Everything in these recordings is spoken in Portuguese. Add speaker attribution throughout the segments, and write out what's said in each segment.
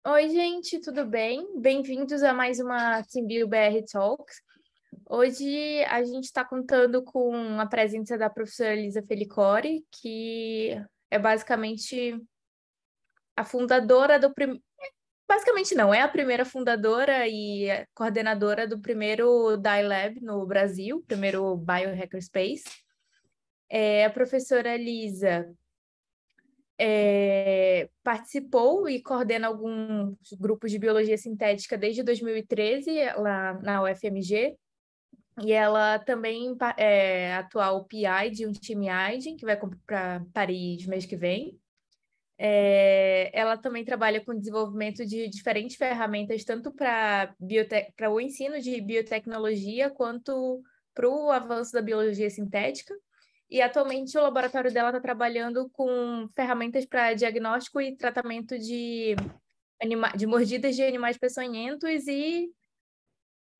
Speaker 1: Oi, gente, tudo bem? Bem-vindos a mais uma Symbio BR Talks. Hoje a gente está contando com a presença da professora Elisa Felicori, que é basicamente a fundadora do Basicamente não, é a primeira fundadora e coordenadora do primeiro DAI Lab no Brasil, primeiro Biohackerspace. A professora Elisa participou e coordena alguns grupos de biologia sintética desde 2013, lá na UFMG, e ela também é atual PI de um time IDEN, que vai para Paris mês que vem. Ela também trabalha com desenvolvimento de diferentes ferramentas, tanto para o ensino de biotecnologia, quanto para o avanço da biologia sintética. E atualmente o laboratório dela está trabalhando com ferramentas para diagnóstico e tratamento de mordidas de animais peçonhentos e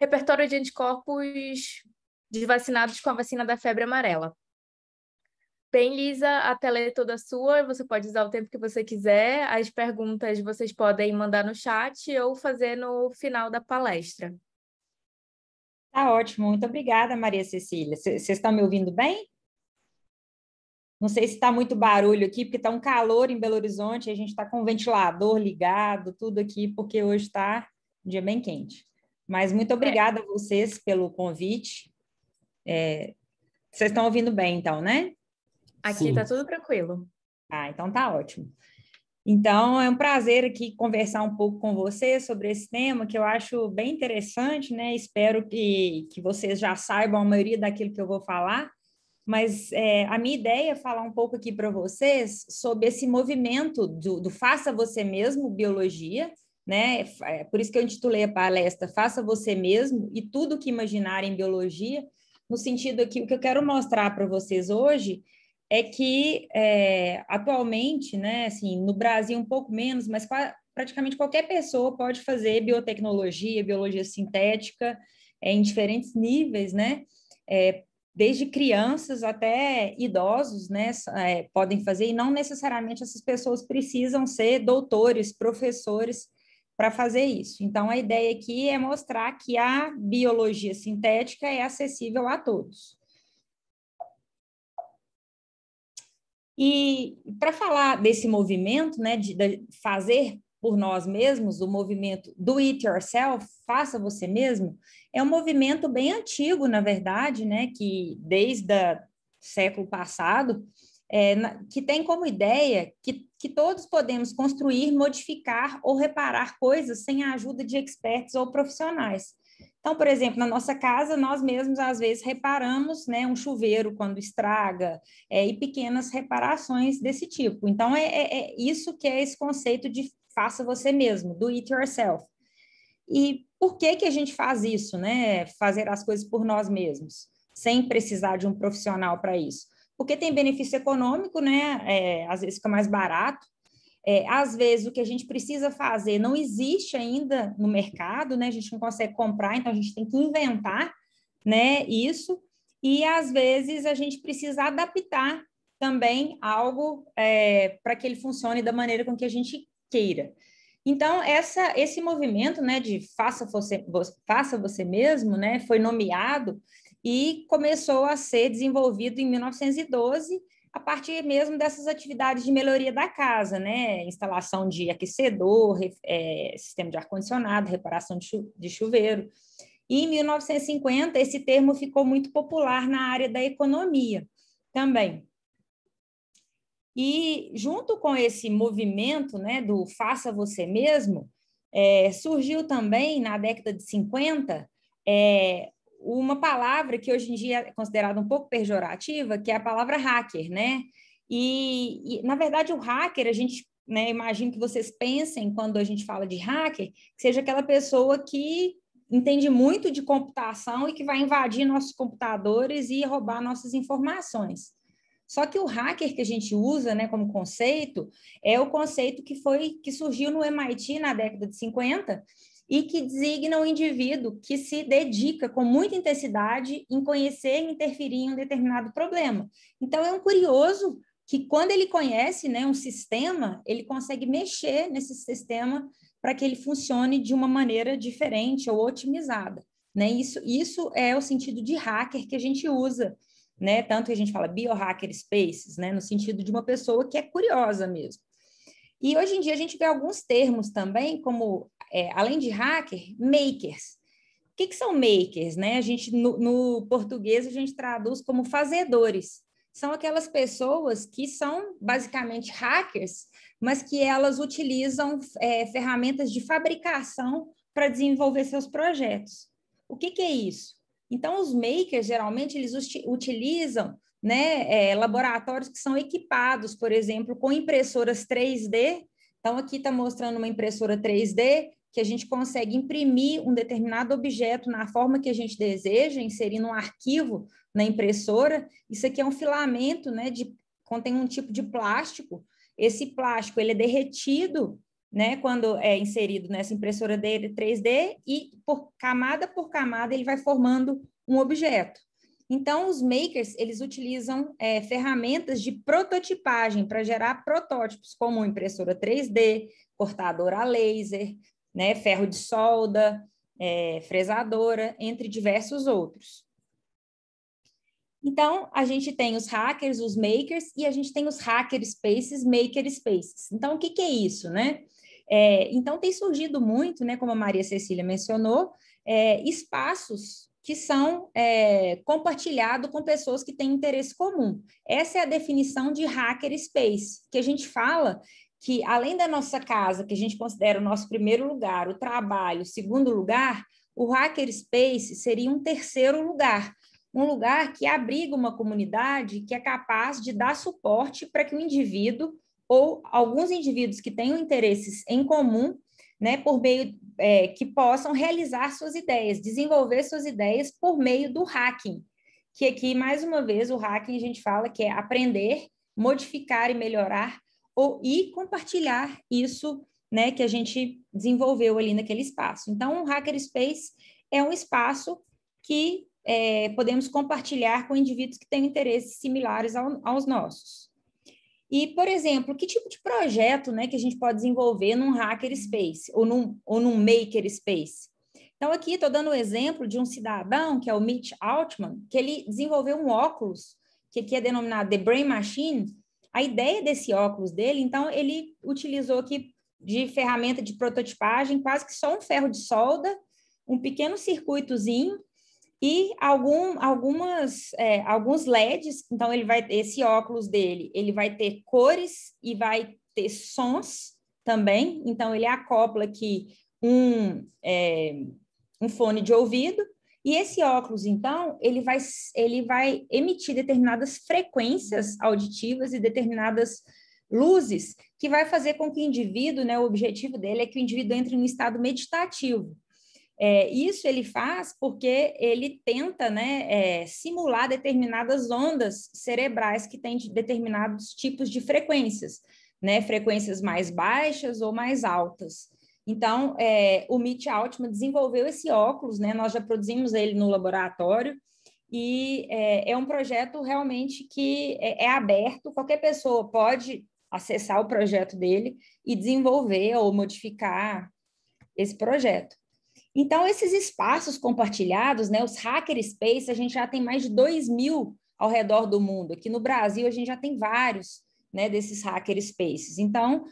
Speaker 1: repertório de anticorpos de vacinados com a vacina da febre amarela. Bem, Lisa, a tela é toda sua, você pode usar o tempo que você quiser. As perguntas vocês podem mandar no chat ou fazer no final da palestra.
Speaker 2: Tá ótimo, muito obrigada, Maria Cecília. Vocês estão me ouvindo bem? Não sei se está muito barulho aqui, porque está um calor em Belo Horizonte, a gente está com o ventilador ligado, tudo aqui, porque hoje está um dia bem quente. Mas muito obrigada a vocês pelo convite. Vocês estão ouvindo bem, então, né?
Speaker 1: Aqui está tudo tranquilo.
Speaker 2: Ah, então tá ótimo. Então, é um prazer aqui conversar um pouco com você sobre esse tema, que eu acho bem interessante, né? Espero que vocês já saibam a maioria daquilo que eu vou falar, mas a minha ideia é falar um pouco aqui para vocês sobre esse movimento do Faça Você Mesmo Biologia, né? Por isso que eu intitulei a palestra Faça Você Mesmo e tudo que imaginar em biologia, no sentido aqui, o que eu quero mostrar para vocês hoje é que atualmente, né, assim, no Brasil um pouco menos, mas praticamente qualquer pessoa pode fazer biotecnologia, biologia sintética, em diferentes níveis, né? Desde crianças até idosos, né, podem fazer, e não necessariamente essas pessoas precisam ser doutores, professores para fazer isso. Então, a ideia aqui é mostrar que a biologia sintética é acessível a todos. E para falar desse movimento, né, de fazer por nós mesmos, o movimento do it yourself, faça você mesmo, é um movimento bem antigo, na verdade, né, que desde o século passado, que tem como ideia que todos podemos construir, modificar ou reparar coisas sem a ajuda de experts ou profissionais. Então, por exemplo, na nossa casa, nós mesmos, às vezes, reparamos, né, um chuveiro quando estraga, e pequenas reparações desse tipo. Então, é isso que é esse conceito de faça você mesmo, do it yourself. E por que a gente faz isso, né? Fazer as coisas por nós mesmos, sem precisar de um profissional para isso? Porque tem benefício econômico, né? Às vezes fica mais barato. Às vezes o que a gente precisa fazer não existe ainda no mercado, né? A gente não consegue comprar, então a gente tem que inventar, né? Isso. E às vezes a gente precisa adaptar também algo para que ele funcione da maneira com que a gente queira. Então, esse movimento, né, de faça você mesmo, né, foi nomeado e começou a ser desenvolvido em 1912, a partir mesmo dessas atividades de melhoria da casa, né, instalação de aquecedor, sistema de ar-condicionado, reparação de chuveiro. E em 1950, esse termo ficou muito popular na área da economia também. E junto com esse movimento, né, do faça você mesmo, surgiu também na década de 50 uma palavra que hoje em dia é considerada um pouco pejorativa, que é a palavra hacker, né? Na verdade, o hacker, a gente, né, imagino que vocês pensem quando a gente fala de hacker, que seja aquela pessoa que entende muito de computação e que vai invadir nossos computadores e roubar nossas informações. Só que o hacker que a gente usa, né, como conceito é o conceito que surgiu no MIT na década de 50 e que designa um indivíduo que se dedica com muita intensidade em conhecer e interferir em um determinado problema. Então, é um curioso que quando ele conhece, né, um sistema, ele consegue mexer nesse sistema para que ele funcione de uma maneira diferente ou otimizada, né? Isso é o sentido de hacker que a gente usa, né? Tanto que a gente fala biohacker spaces, né? No sentido de uma pessoa que é curiosa mesmo. E hoje em dia a gente vê alguns termos também, como, além de hacker, makers. O que são makers, né? A gente, no português, a gente traduz como fazedores. São aquelas pessoas que são basicamente hackers, mas que elas utilizam ferramentas de fabricação para desenvolver seus projetos. O que é isso? Então, os makers, geralmente, eles utilizam, né, laboratórios que são equipados, por exemplo, com impressoras 3D. Então, aqui está mostrando uma impressora 3D, que a gente consegue imprimir um determinado objeto na forma que a gente deseja, inserindo um arquivo na impressora. Isso aqui é um filamento, né, contém um tipo de plástico. Esse plástico ele é derretido, né, quando é inserido nessa impressora 3D, e por camada ele vai formando um objeto. Então, os makers, eles utilizam ferramentas de prototipagem para gerar protótipos, como impressora 3D, cortadora a laser, né, ferro de solda, fresadora, entre diversos outros. Então, a gente tem os hackers, os makers, e a gente tem os hacker spaces, maker spaces. Então, o que é isso, né? Então, tem surgido muito, né, como a Maria Cecília mencionou, espaços que são compartilhados com pessoas que têm interesse comum. Essa é a definição de hacker space, que a gente fala que, além da nossa casa, que a gente considera o nosso primeiro lugar, o trabalho, o segundo lugar, o hacker space seria um terceiro lugar, um lugar que abriga uma comunidade que é capaz de dar suporte para que o indivíduo ou alguns indivíduos que tenham interesses em comum, né, por meio que possam realizar suas ideias, desenvolver suas ideias por meio do hacking, que aqui, mais uma vez, o hacking a gente fala que é aprender, modificar e melhorar e compartilhar isso, né, que a gente desenvolveu ali naquele espaço. Então, o Hackerspace é um espaço que podemos compartilhar com indivíduos que têm interesses similares aos nossos. E, por exemplo, que tipo de projeto, né, que a gente pode desenvolver num Hackerspace ou num Makerspace? Então, aqui estou dando o exemplo de um cidadão, que é o Mitch Altman, que ele desenvolveu um óculos, que aqui é denominado The Brain Machine. A ideia desse óculos dele, então, ele utilizou aqui de ferramenta de prototipagem, quase que só um ferro de solda, um pequeno circuitozinho e alguns LEDs. Então, esse óculos dele, ele vai ter cores e vai ter sons também. Então, ele acopla aqui um fone de ouvido, e esse óculos, então, ele vai emitir determinadas frequências auditivas e determinadas luzes que vai fazer com que o indivíduo, né, o objetivo dele é que o indivíduo entre em um estado meditativo. Isso ele faz porque ele tenta, né, simular determinadas ondas cerebrais que têm determinados tipos de frequências, né, frequências mais baixas ou mais altas. Então, o Mitch Altman desenvolveu esse óculos, né, nós já produzimos ele no laboratório, e é um projeto realmente que é aberto, qualquer pessoa pode acessar o projeto dele e desenvolver ou modificar esse projeto. Então, esses espaços compartilhados, né, os hackerspace, a gente já tem mais de 2.000 ao redor do mundo. Aqui no Brasil, a gente já tem vários, né, desses hackerspaces. Então,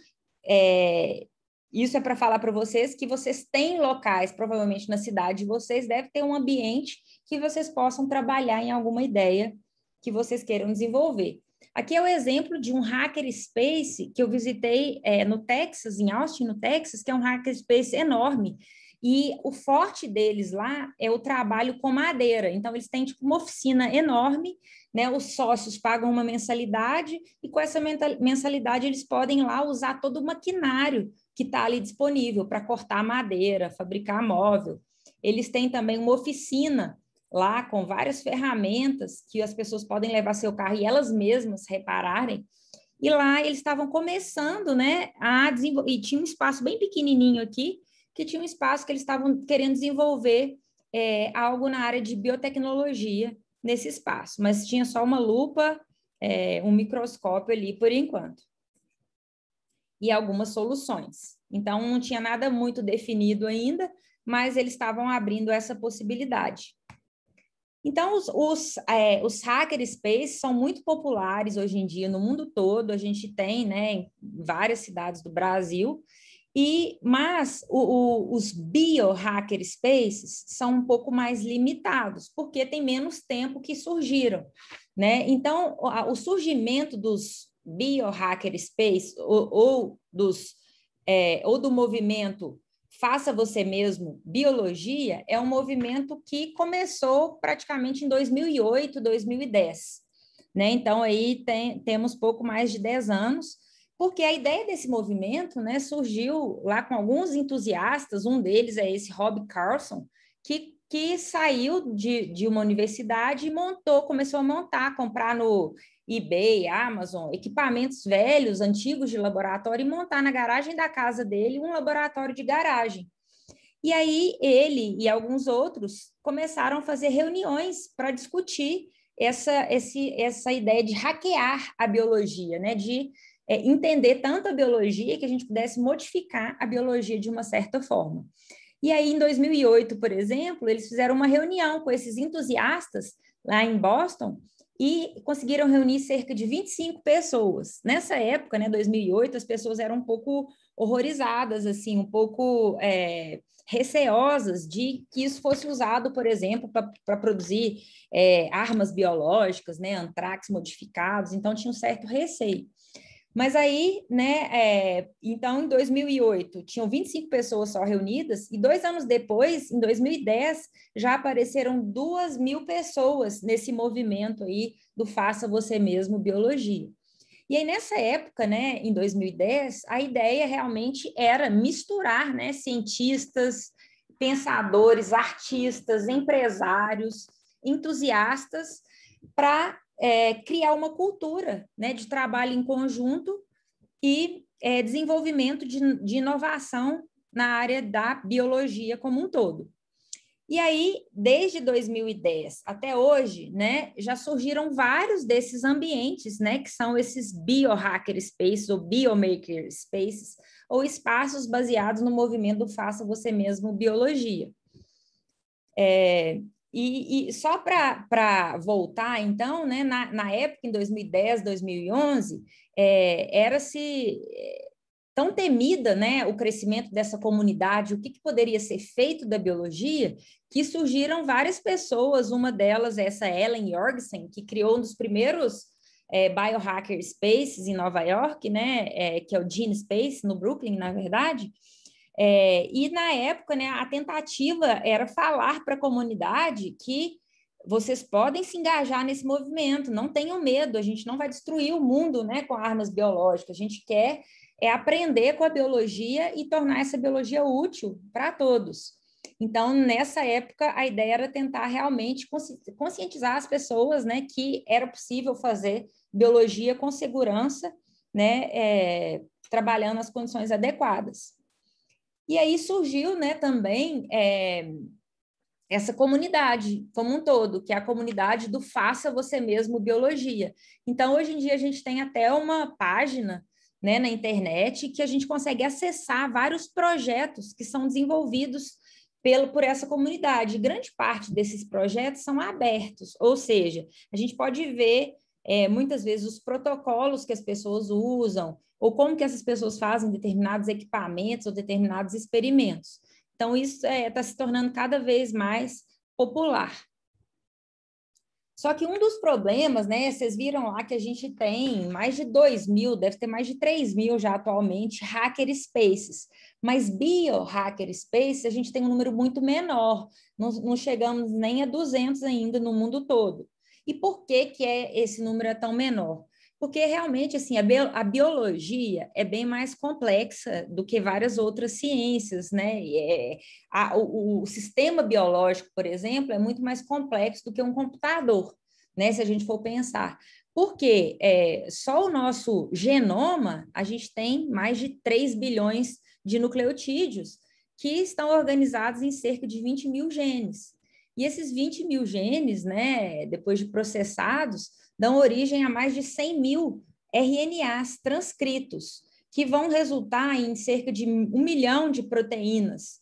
Speaker 2: isso é para falar para vocês que vocês têm locais, provavelmente na cidade de vocês, deve ter um ambiente que vocês possam trabalhar em alguma ideia que vocês queiram desenvolver. Aqui é o exemplo de um hackerspace que eu visitei no Texas, em Austin, no Texas, que é um hackerspace enorme. E o forte deles lá é o trabalho com madeira. Então, eles têm tipo uma oficina enorme, né? Os sócios pagam uma mensalidade e com essa mensalidade eles podem lá usar todo o maquinário que está ali disponível para cortar madeira, fabricar móvel. Eles têm também uma oficina lá com várias ferramentas que as pessoas podem levar seu carro e elas mesmas repararem. E lá eles estavam começando, né, a desenvolver, e tinha um espaço bem pequenininho aqui, que tinha um espaço que eles estavam querendo desenvolver algo na área de biotecnologia nesse espaço, mas tinha só uma lupa um microscópio ali por enquanto. E algumas soluções. Então, não tinha nada muito definido ainda, mas eles estavam abrindo essa possibilidade. Então, os hackerspaces são muito populares hoje em dia no mundo todo, a gente tem, né, em várias cidades do Brasil, mas os biohackerspaces são um pouco mais limitados, porque tem menos tempo que surgiram, né? Então, o surgimento dos biohackerspaces ou do movimento Faça Você Mesmo Biologia é um movimento que começou praticamente em 2008, 2010, né? Então, aí temos pouco mais de 10 anos, porque a ideia desse movimento, né, surgiu lá com alguns entusiastas, um deles é esse Rob Carlson, que saiu de uma universidade e começou a montar, comprar no eBay, Amazon, equipamentos velhos, antigos de laboratório e montar na garagem da casa dele um laboratório de garagem. E aí ele e alguns outros começaram a fazer reuniões para discutir essa ideia de hackear a biologia, né? De entender tanto a biologia que a gente pudesse modificar a biologia de uma certa forma. E aí, em 2008, por exemplo, eles fizeram uma reunião com esses entusiastas lá em Boston e conseguiram reunir cerca de 25 pessoas. Nessa época, né, 2008, as pessoas eram um pouco horrorizadas, assim, um pouco receosas de que isso fosse usado, por exemplo, para produzir armas biológicas, né, antrax modificados, então tinha um certo receio. Mas aí, né, então em 2008 tinham 25 pessoas só reunidas e 2 anos depois, em 2010, já apareceram 2.000 pessoas nesse movimento aí do Faça Você Mesmo Biologia. E aí nessa época, né, em 2010, a ideia realmente era misturar, né, cientistas, pensadores, artistas, empresários, entusiastas para criar uma cultura, né, de trabalho em conjunto e desenvolvimento de inovação na área da biologia como um todo. E aí, desde 2010 até hoje, né, já surgiram vários desses ambientes, né, que são esses biohacker spaces ou biomaker spaces, ou espaços baseados no movimento do Faça Você Mesmo Biologia. E só para voltar, então, né, na época, em 2010, 2011, era-se tão temida, né, o crescimento dessa comunidade, o que poderia ser feito da biologia, que surgiram várias pessoas, uma delas essa Ellen Jorgensen, que criou um dos primeiros biohacker spaces em Nova York, né, que é o Gene Space, no Brooklyn, na verdade. E na época, né, a tentativa era falar para a comunidade que vocês podem se engajar nesse movimento, não tenham medo, a gente não vai destruir o mundo, né, com armas biológicas, a gente quer aprender com a biologia e tornar essa biologia útil para todos. Então, nessa época, a ideia era tentar realmente conscientizar as pessoas, né, que era possível fazer biologia com segurança, né, trabalhando nas condições adequadas. E aí surgiu, né, também essa comunidade como um todo, que é a comunidade do Faça Você Mesmo Biologia. Então, hoje em dia, a gente tem até uma página, né, na internet que a gente consegue acessar vários projetos que são desenvolvidos por essa comunidade. Grande parte desses projetos são abertos, ou seja, a gente pode ver muitas vezes os protocolos que as pessoas usam, ou como que essas pessoas fazem determinados equipamentos ou determinados experimentos. Então, isso está se tornando cada vez mais popular. Só que um dos problemas, né, vocês viram lá que a gente tem mais de 2.000, deve ter mais de 3.000 já atualmente, hacker spaces. Mas biohacker spaces, a gente tem um número muito menor, não chegamos nem a 200 ainda no mundo todo. E por que esse número é tão menor? Porque realmente, assim, a biologia é bem mais complexa do que várias outras ciências, né? O sistema biológico, por exemplo, é muito mais complexo do que um computador, né? Se a gente for pensar. Porque só o nosso genoma, a gente tem mais de 3 bilhões de nucleotídeos que estão organizados em cerca de 20 mil genes. E esses 20 mil genes, né, depois de processados, dão origem a mais de 100 mil RNAs transcritos, que vão resultar em cerca de 1 milhão de proteínas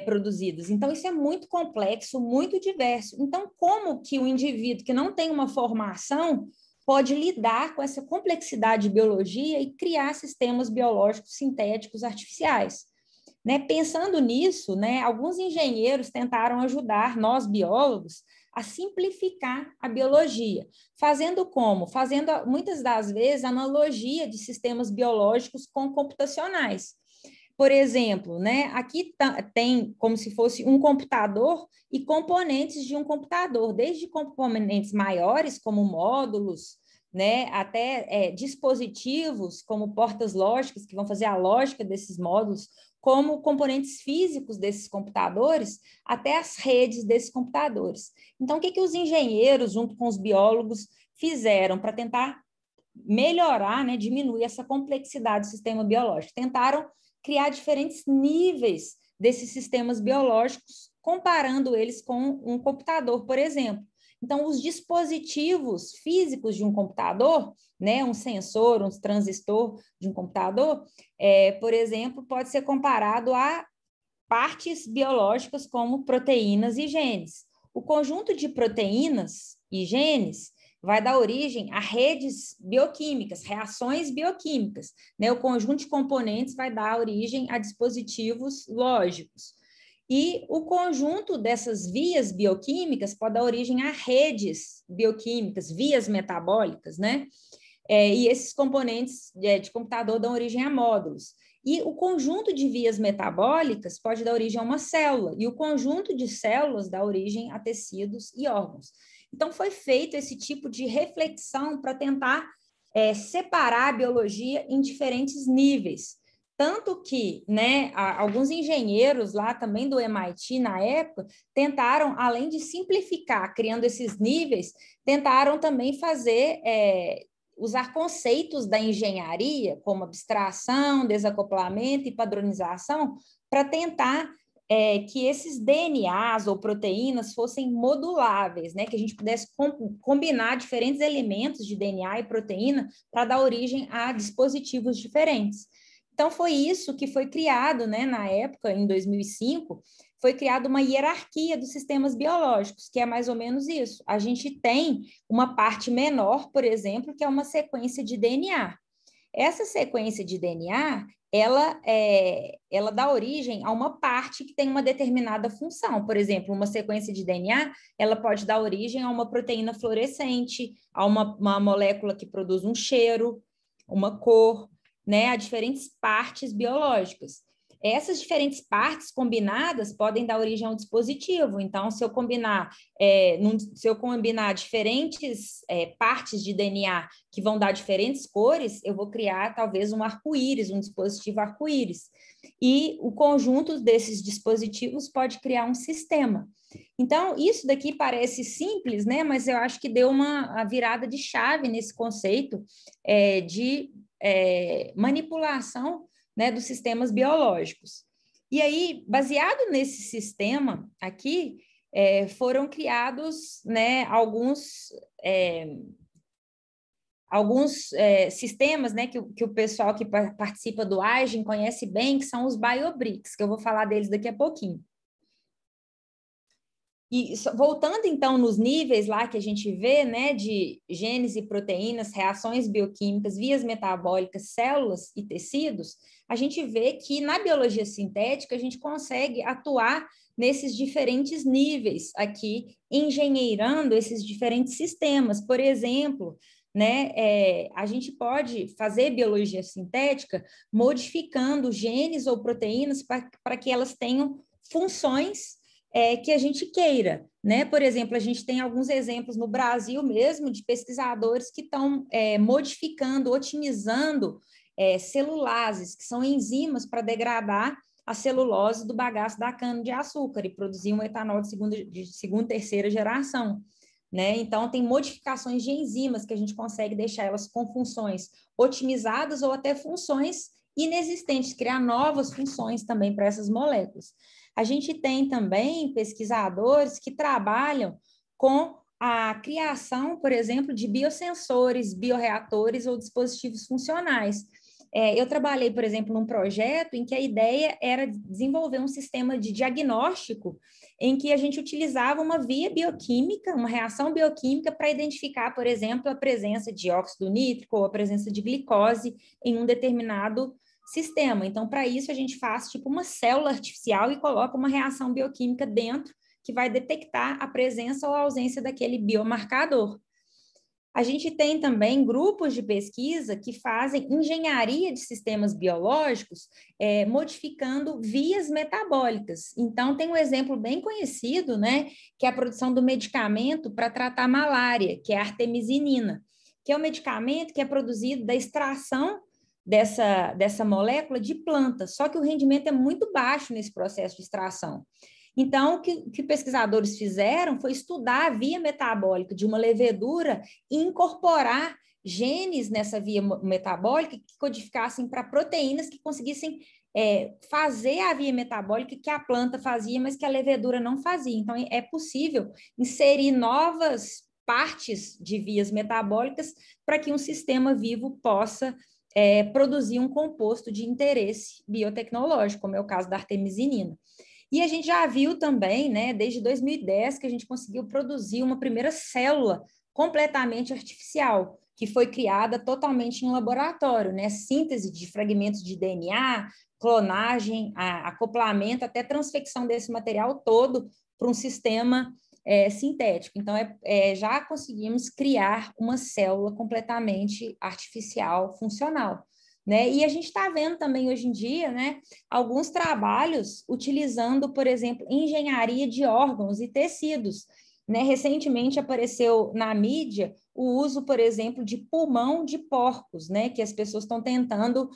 Speaker 2: produzidas. Então, isso é muito complexo, muito diverso. Então, como que o indivíduo que não tem uma formação pode lidar com essa complexidade de biologia e criar sistemas biológicos sintéticos artificiais? Né? Pensando nisso, né, alguns engenheiros tentaram ajudar nós, biólogos, a simplificar a biologia. Fazendo como? Fazendo, muitas das vezes, analogia de sistemas biológicos com computacionais. Por exemplo, né, aqui tem como se fosse um computador e componentes de um computador, desde componentes maiores, como módulos, né, até dispositivos, como portas lógicas, que vão fazer a lógica desses módulos, como componentes físicos desses computadores, até as redes desses computadores. Então, o que os engenheiros, junto com os biólogos, fizeram para tentar melhorar, né, diminuir essa complexidade do sistema biológico? Tentaram criar diferentes níveis desses sistemas biológicos, comparando eles com um computador, por exemplo. Então, os dispositivos físicos de um computador, né, um sensor, um transistor de um computador, por exemplo, pode ser comparado a partes biológicas como proteínas e genes. O conjunto de proteínas e genes vai dar origem a redes bioquímicas, reações bioquímicas, né? O conjunto de componentes vai dar origem a dispositivos lógicos. E o conjunto dessas vias bioquímicas pode dar origem a redes bioquímicas, vias metabólicas, né? E esses componentes de computador dão origem a módulos. E o conjunto de vias metabólicas pode dar origem a uma célula, e o conjunto de células dá origem a tecidos e órgãos. Então, foi feito esse tipo de reflexão para tentar separar a biologia em diferentes níveis. Tanto que, né, alguns engenheiros lá também do MIT, na época, tentaram, além de simplificar, criando esses níveis, tentaram também fazer, usar conceitos da engenharia, como abstração, desacoplamento e padronização, para tentar que esses DNAs ou proteínas fossem moduláveis, né? Que a gente pudesse combinar diferentes elementos de DNA e proteína para dar origem a dispositivos diferentes. Então, foi isso que foi criado, né, na época, em 2005, foi criada uma hierarquia dos sistemas biológicos, que é mais ou menos isso. A gente tem uma parte menor, por exemplo, que é uma sequência de DNA. Essa sequência de DNA, ela dá origem a uma parte que tem uma determinada função. Por exemplo, uma sequência de DNA, ela pode dar origem a uma proteína fluorescente, a uma molécula que produz um cheiro, uma cor, né, a diferentes partes biológicas. Essas diferentes partes combinadas podem dar origem a um dispositivo. Então, se eu combinar diferentes partes de DNA que vão dar diferentes cores, eu vou criar talvez um arco-íris, um dispositivo arco-íris. E o conjunto desses dispositivos pode criar um sistema. Então, isso daqui parece simples, né? Mas eu acho que deu uma virada de chave nesse conceito de manipulação, né, dos sistemas biológicos. E aí, baseado nesse sistema aqui, foram criados, né, alguns sistemas, né, que o pessoal que participa do AIGEN conhece bem, que são os BioBricks, que eu vou falar deles daqui a pouquinho. E voltando, então, nos níveis lá que a gente vê, né, de genes e proteínas, reações bioquímicas, vias metabólicas, células e tecidos, a gente vê que na biologia sintética a gente consegue atuar nesses diferentes níveis aqui, engenheirando esses diferentes sistemas. Por exemplo, né, a gente pode fazer biologia sintética modificando genes ou proteínas para que elas tenham funções que a gente queira, né? Por exemplo, a gente tem alguns exemplos no Brasil mesmo de pesquisadores que estão modificando, otimizando celulases, que são enzimas para degradar a celulose do bagaço da cana-de-açúcar e produzir um etanol de segunda, terceira geração, né? Então, tem modificações de enzimas que a gente consegue deixar elas com funções otimizadas ou até funções inexistentes, criar novas funções também para essas moléculas. A gente tem também pesquisadores que trabalham com a criação, por exemplo, de biosensores, bioreatores ou dispositivos funcionais. Eu trabalhei, por exemplo, num projeto em que a ideia era desenvolver um sistema de diagnóstico em que a gente utilizava uma via bioquímica, uma reação bioquímica para identificar, por exemplo, a presença de óxido nítrico ou a presença de glicose em um determinado sistema. Então, para isso, a gente faz tipo uma célula artificial e coloca uma reação bioquímica dentro que vai detectar a presença ou a ausência daquele biomarcador. A gente tem também grupos de pesquisa que fazem engenharia de sistemas biológicos, modificando vias metabólicas. Então, tem um exemplo bem conhecido, né, que é a produção do medicamento para tratar malária, que é a artemisinina, que é um medicamento que é produzido da extração dessa molécula de planta, só que o rendimento é muito baixo nesse processo de extração. Então, o que pesquisadores fizeram foi estudar a via metabólica de uma levedura e incorporar genes nessa via metabólica que codificassem para proteínas que conseguissem fazer a via metabólica que a planta fazia, mas que a levedura não fazia. Então, é possível inserir novas partes de vias metabólicas para que um sistema vivo possa produzir um composto de interesse biotecnológico, como é o caso da artemisinina. E a gente já viu também, né, desde 2010, que a gente conseguiu produzir uma primeira célula completamente artificial, que foi criada totalmente em laboratório, né? Síntese de fragmentos de DNA, clonagem, acoplamento, até transfecção desse material todo para um sistema sintético. Então, já conseguimos criar uma célula completamente artificial, funcional. Né? E a gente está vendo também hoje em dia, né, alguns trabalhos utilizando, por exemplo, engenharia de órgãos e tecidos. Né? Recentemente apareceu na mídia o uso, por exemplo, de pulmão de porcos, né? Que as pessoas estão tentando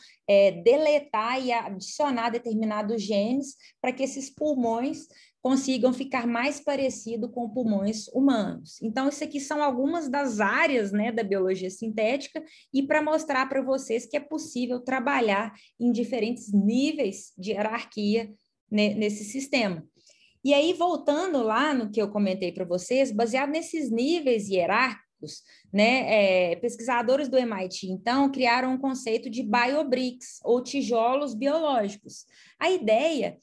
Speaker 2: deletar e adicionar determinados genes para que esses pulmões consigam ficar mais parecido com pulmões humanos. Então, isso aqui são algumas das áreas, né, da biologia sintética, e para mostrar para vocês que é possível trabalhar em diferentes níveis de hierarquia nesse sistema. E aí, voltando lá no que eu comentei para vocês, baseado nesses níveis hierárquicos, né, pesquisadores do MIT, então, criaram um conceito de biobricks, ou tijolos biológicos. A ideia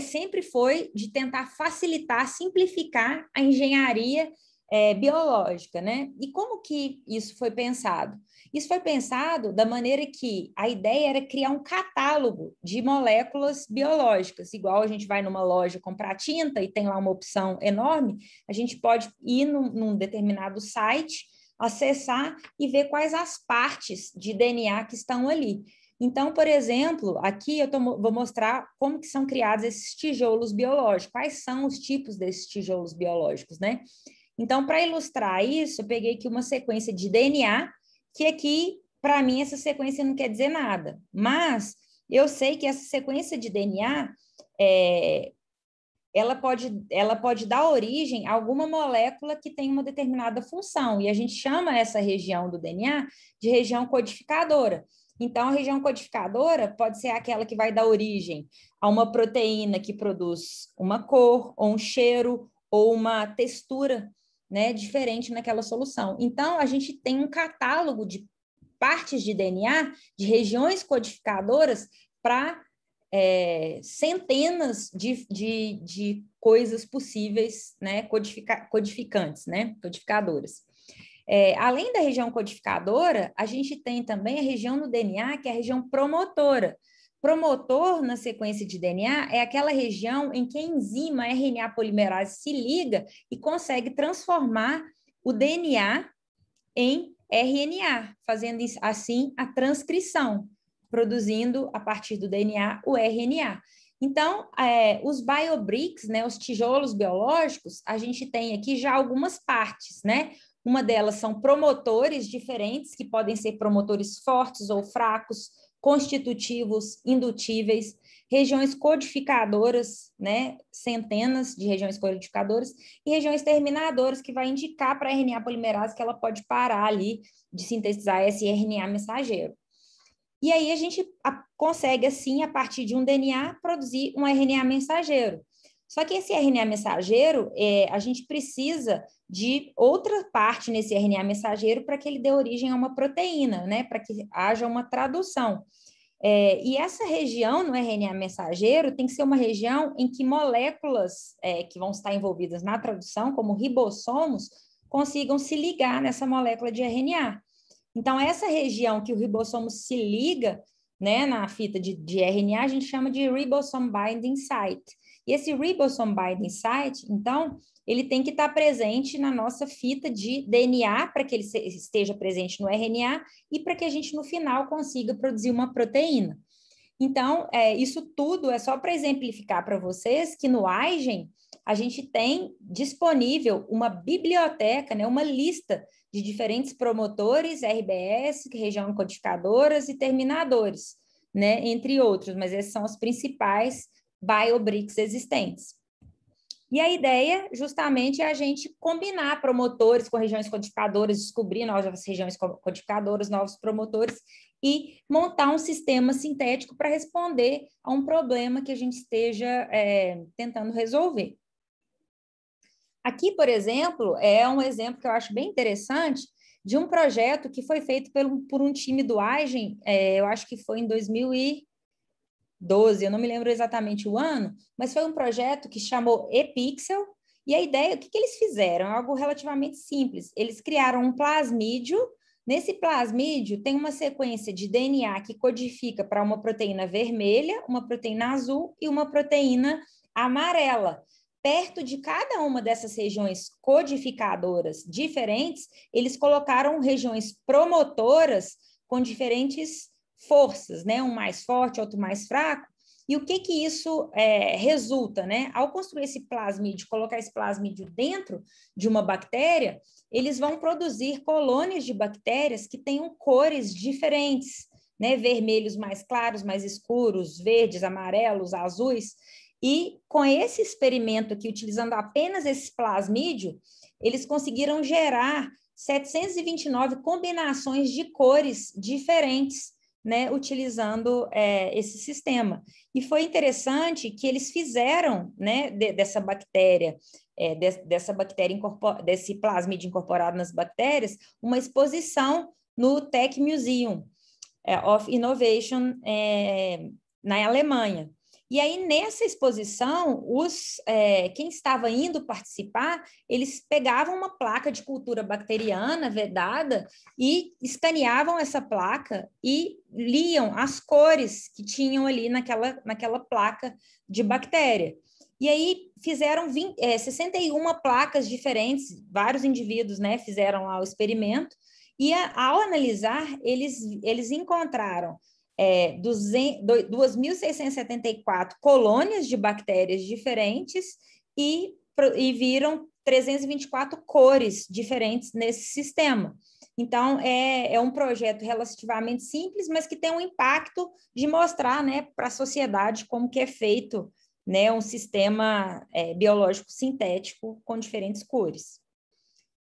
Speaker 2: sempre foi de tentar facilitar, simplificar a engenharia biológica, né? E como que isso foi pensado? Isso foi pensado da maneira que a ideia era criar um catálogo de moléculas biológicas, igual a gente vai numa loja comprar tinta e tem lá uma opção enorme, a gente pode ir num determinado site, acessar e ver quais as partes de DNA que estão ali. Então, por exemplo, aqui vou mostrar como que são criados esses tijolos biológicos, quais são os tipos desses tijolos biológicos, né? Então, para ilustrar isso, eu peguei aqui uma sequência de DNA, que aqui, para mim, essa sequência não quer dizer nada, mas eu sei que essa sequência de DNA, ela pode dar origem a alguma molécula que tem uma determinada função, e a gente chama essa região do DNA de região codificadora. Então, a região codificadora pode ser aquela que vai dar origem a uma proteína que produz uma cor, ou um cheiro, ou uma textura, né, diferente naquela solução. Então, a gente tem um catálogo de partes de DNA, de regiões codificadoras, para centenas de coisas possíveis, né, codificantes, né, codificadoras. Além da região codificadora, a gente tem também a região no DNA, que é a região promotora. Promotor, na sequência de DNA, é aquela região em que a enzima RNA polimerase se liga e consegue transformar o DNA em RNA, fazendo assim a transcrição, produzindo a partir do DNA o RNA. Então, os biobricks, né, os tijolos biológicos, a gente tem aqui já algumas partes, né? Uma delas são promotores diferentes, que podem ser promotores fortes ou fracos, constitutivos, indutíveis, regiões codificadoras, né, centenas de regiões codificadoras, e regiões terminadoras, que vai indicar para a RNA polimerase que ela pode parar ali de sintetizar esse RNA mensageiro. E aí a gente consegue, assim, a partir de um DNA, produzir um RNA mensageiro. Só que esse RNA mensageiro, a gente precisa de outra parte nesse RNA mensageiro para que ele dê origem a uma proteína, né? Para que haja uma tradução. E essa região no RNA mensageiro tem que ser uma região em que moléculas que vão estar envolvidas na tradução, como ribossomos, consigam se ligar nessa molécula de RNA. Então, essa região que o ribossomo se liga, né, na fita de RNA, a gente chama de ribosome binding site. E esse ribosome binding site, então, ele tem que estar presente na nossa fita de DNA para que ele esteja presente no RNA e para que a gente, no final, consiga produzir uma proteína. Então, isso tudo é só para exemplificar para vocês que no IGEN a gente tem disponível uma biblioteca, né, uma lista de diferentes promotores, RBS, região codificadoras e terminadores, né, entre outros, mas esses são os principais biobricks existentes. E a ideia, justamente, é a gente combinar promotores com regiões codificadoras, descobrir novas regiões codificadoras, novos promotores, e montar um sistema sintético para responder a um problema que a gente esteja tentando resolver. Aqui, por exemplo, é um exemplo que eu acho bem interessante de um projeto que foi feito por um time do IGEN, eu acho que foi em 2012, eu não me lembro exatamente o ano, mas foi um projeto que chamou ePixel, e a ideia, o que eles fizeram? É algo relativamente simples. Eles criaram um plasmídio. Nesse plasmídio tem uma sequência de DNA que codifica para uma proteína vermelha, uma proteína azul e uma proteína amarela. Perto de cada uma dessas regiões codificadoras diferentes, eles colocaram regiões promotoras com diferentes forças, né? Um mais forte, outro mais fraco. E o que isso resulta, né? Ao construir esse plasmídio, colocar esse plasmídio dentro de uma bactéria, eles vão produzir colônias de bactérias que tenham cores diferentes, né? Vermelhos mais claros, mais escuros, verdes, amarelos, azuis. E com esse experimento aqui, utilizando apenas esse plasmídio, eles conseguiram gerar 729 combinações de cores diferentes, né, utilizando esse sistema. E foi interessante que eles fizeram, né, dessa bactéria, desse plasmídio incorporado nas bactérias, uma exposição no Tech Museum of Innovation na Alemanha. E aí, nessa exposição, quem estava indo participar, eles pegavam uma placa de cultura bacteriana vedada e escaneavam essa placa e liam as cores que tinham ali naquela placa de bactéria. E aí fizeram 61 placas diferentes, vários indivíduos, né, fizeram lá o experimento, e ao analisar, eles encontraram 2.674 colônias de bactérias diferentes e viram 324 cores diferentes nesse sistema. Então, é um projeto relativamente simples, mas que tem um impacto de mostrar, né, para a sociedade como que é feito, né, um sistema biológico sintético com diferentes cores.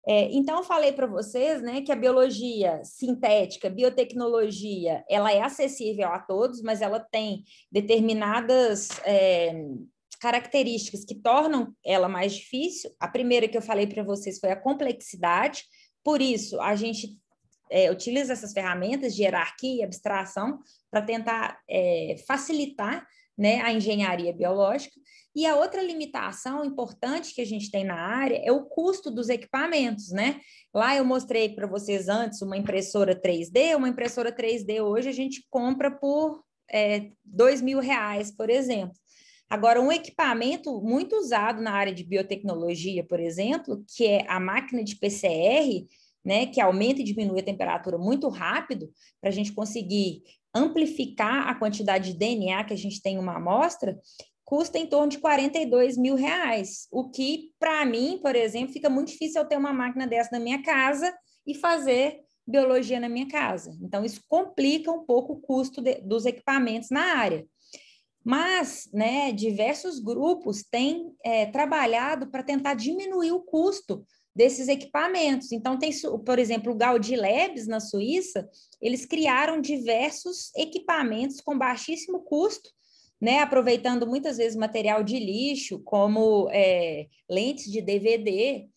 Speaker 2: Então, eu falei para vocês, né, que a biologia sintética, biotecnologia, ela é acessível a todos, mas ela tem determinadas características que tornam ela mais difícil. A primeira que eu falei para vocês foi a complexidade, por isso a gente utiliza essas ferramentas de hierarquia e abstração para tentar facilitar, né, a engenharia biológica. E a outra limitação importante que a gente tem na área é o custo dos equipamentos, né? Lá eu mostrei para vocês antes uma impressora 3D. Uma impressora 3D hoje a gente compra por R$2.000, por exemplo. Agora, um equipamento muito usado na área de biotecnologia, por exemplo, que é a máquina de PCR, né, que aumenta e diminui a temperatura muito rápido, para a gente conseguir amplificar a quantidade de DNA que a gente tem em uma amostra, custa em torno de R$42.000, o que, para mim, por exemplo, fica muito difícil eu ter uma máquina dessa na minha casa e fazer biologia na minha casa. Então, isso complica um pouco o custo dos equipamentos na área. Mas, né, diversos grupos têm trabalhado para tentar diminuir o custo desses equipamentos. Então, tem, por exemplo, o Gaudi Labs, na Suíça, eles criaram diversos equipamentos com baixíssimo custo, né, aproveitando muitas vezes material de lixo, como lentes de DVD.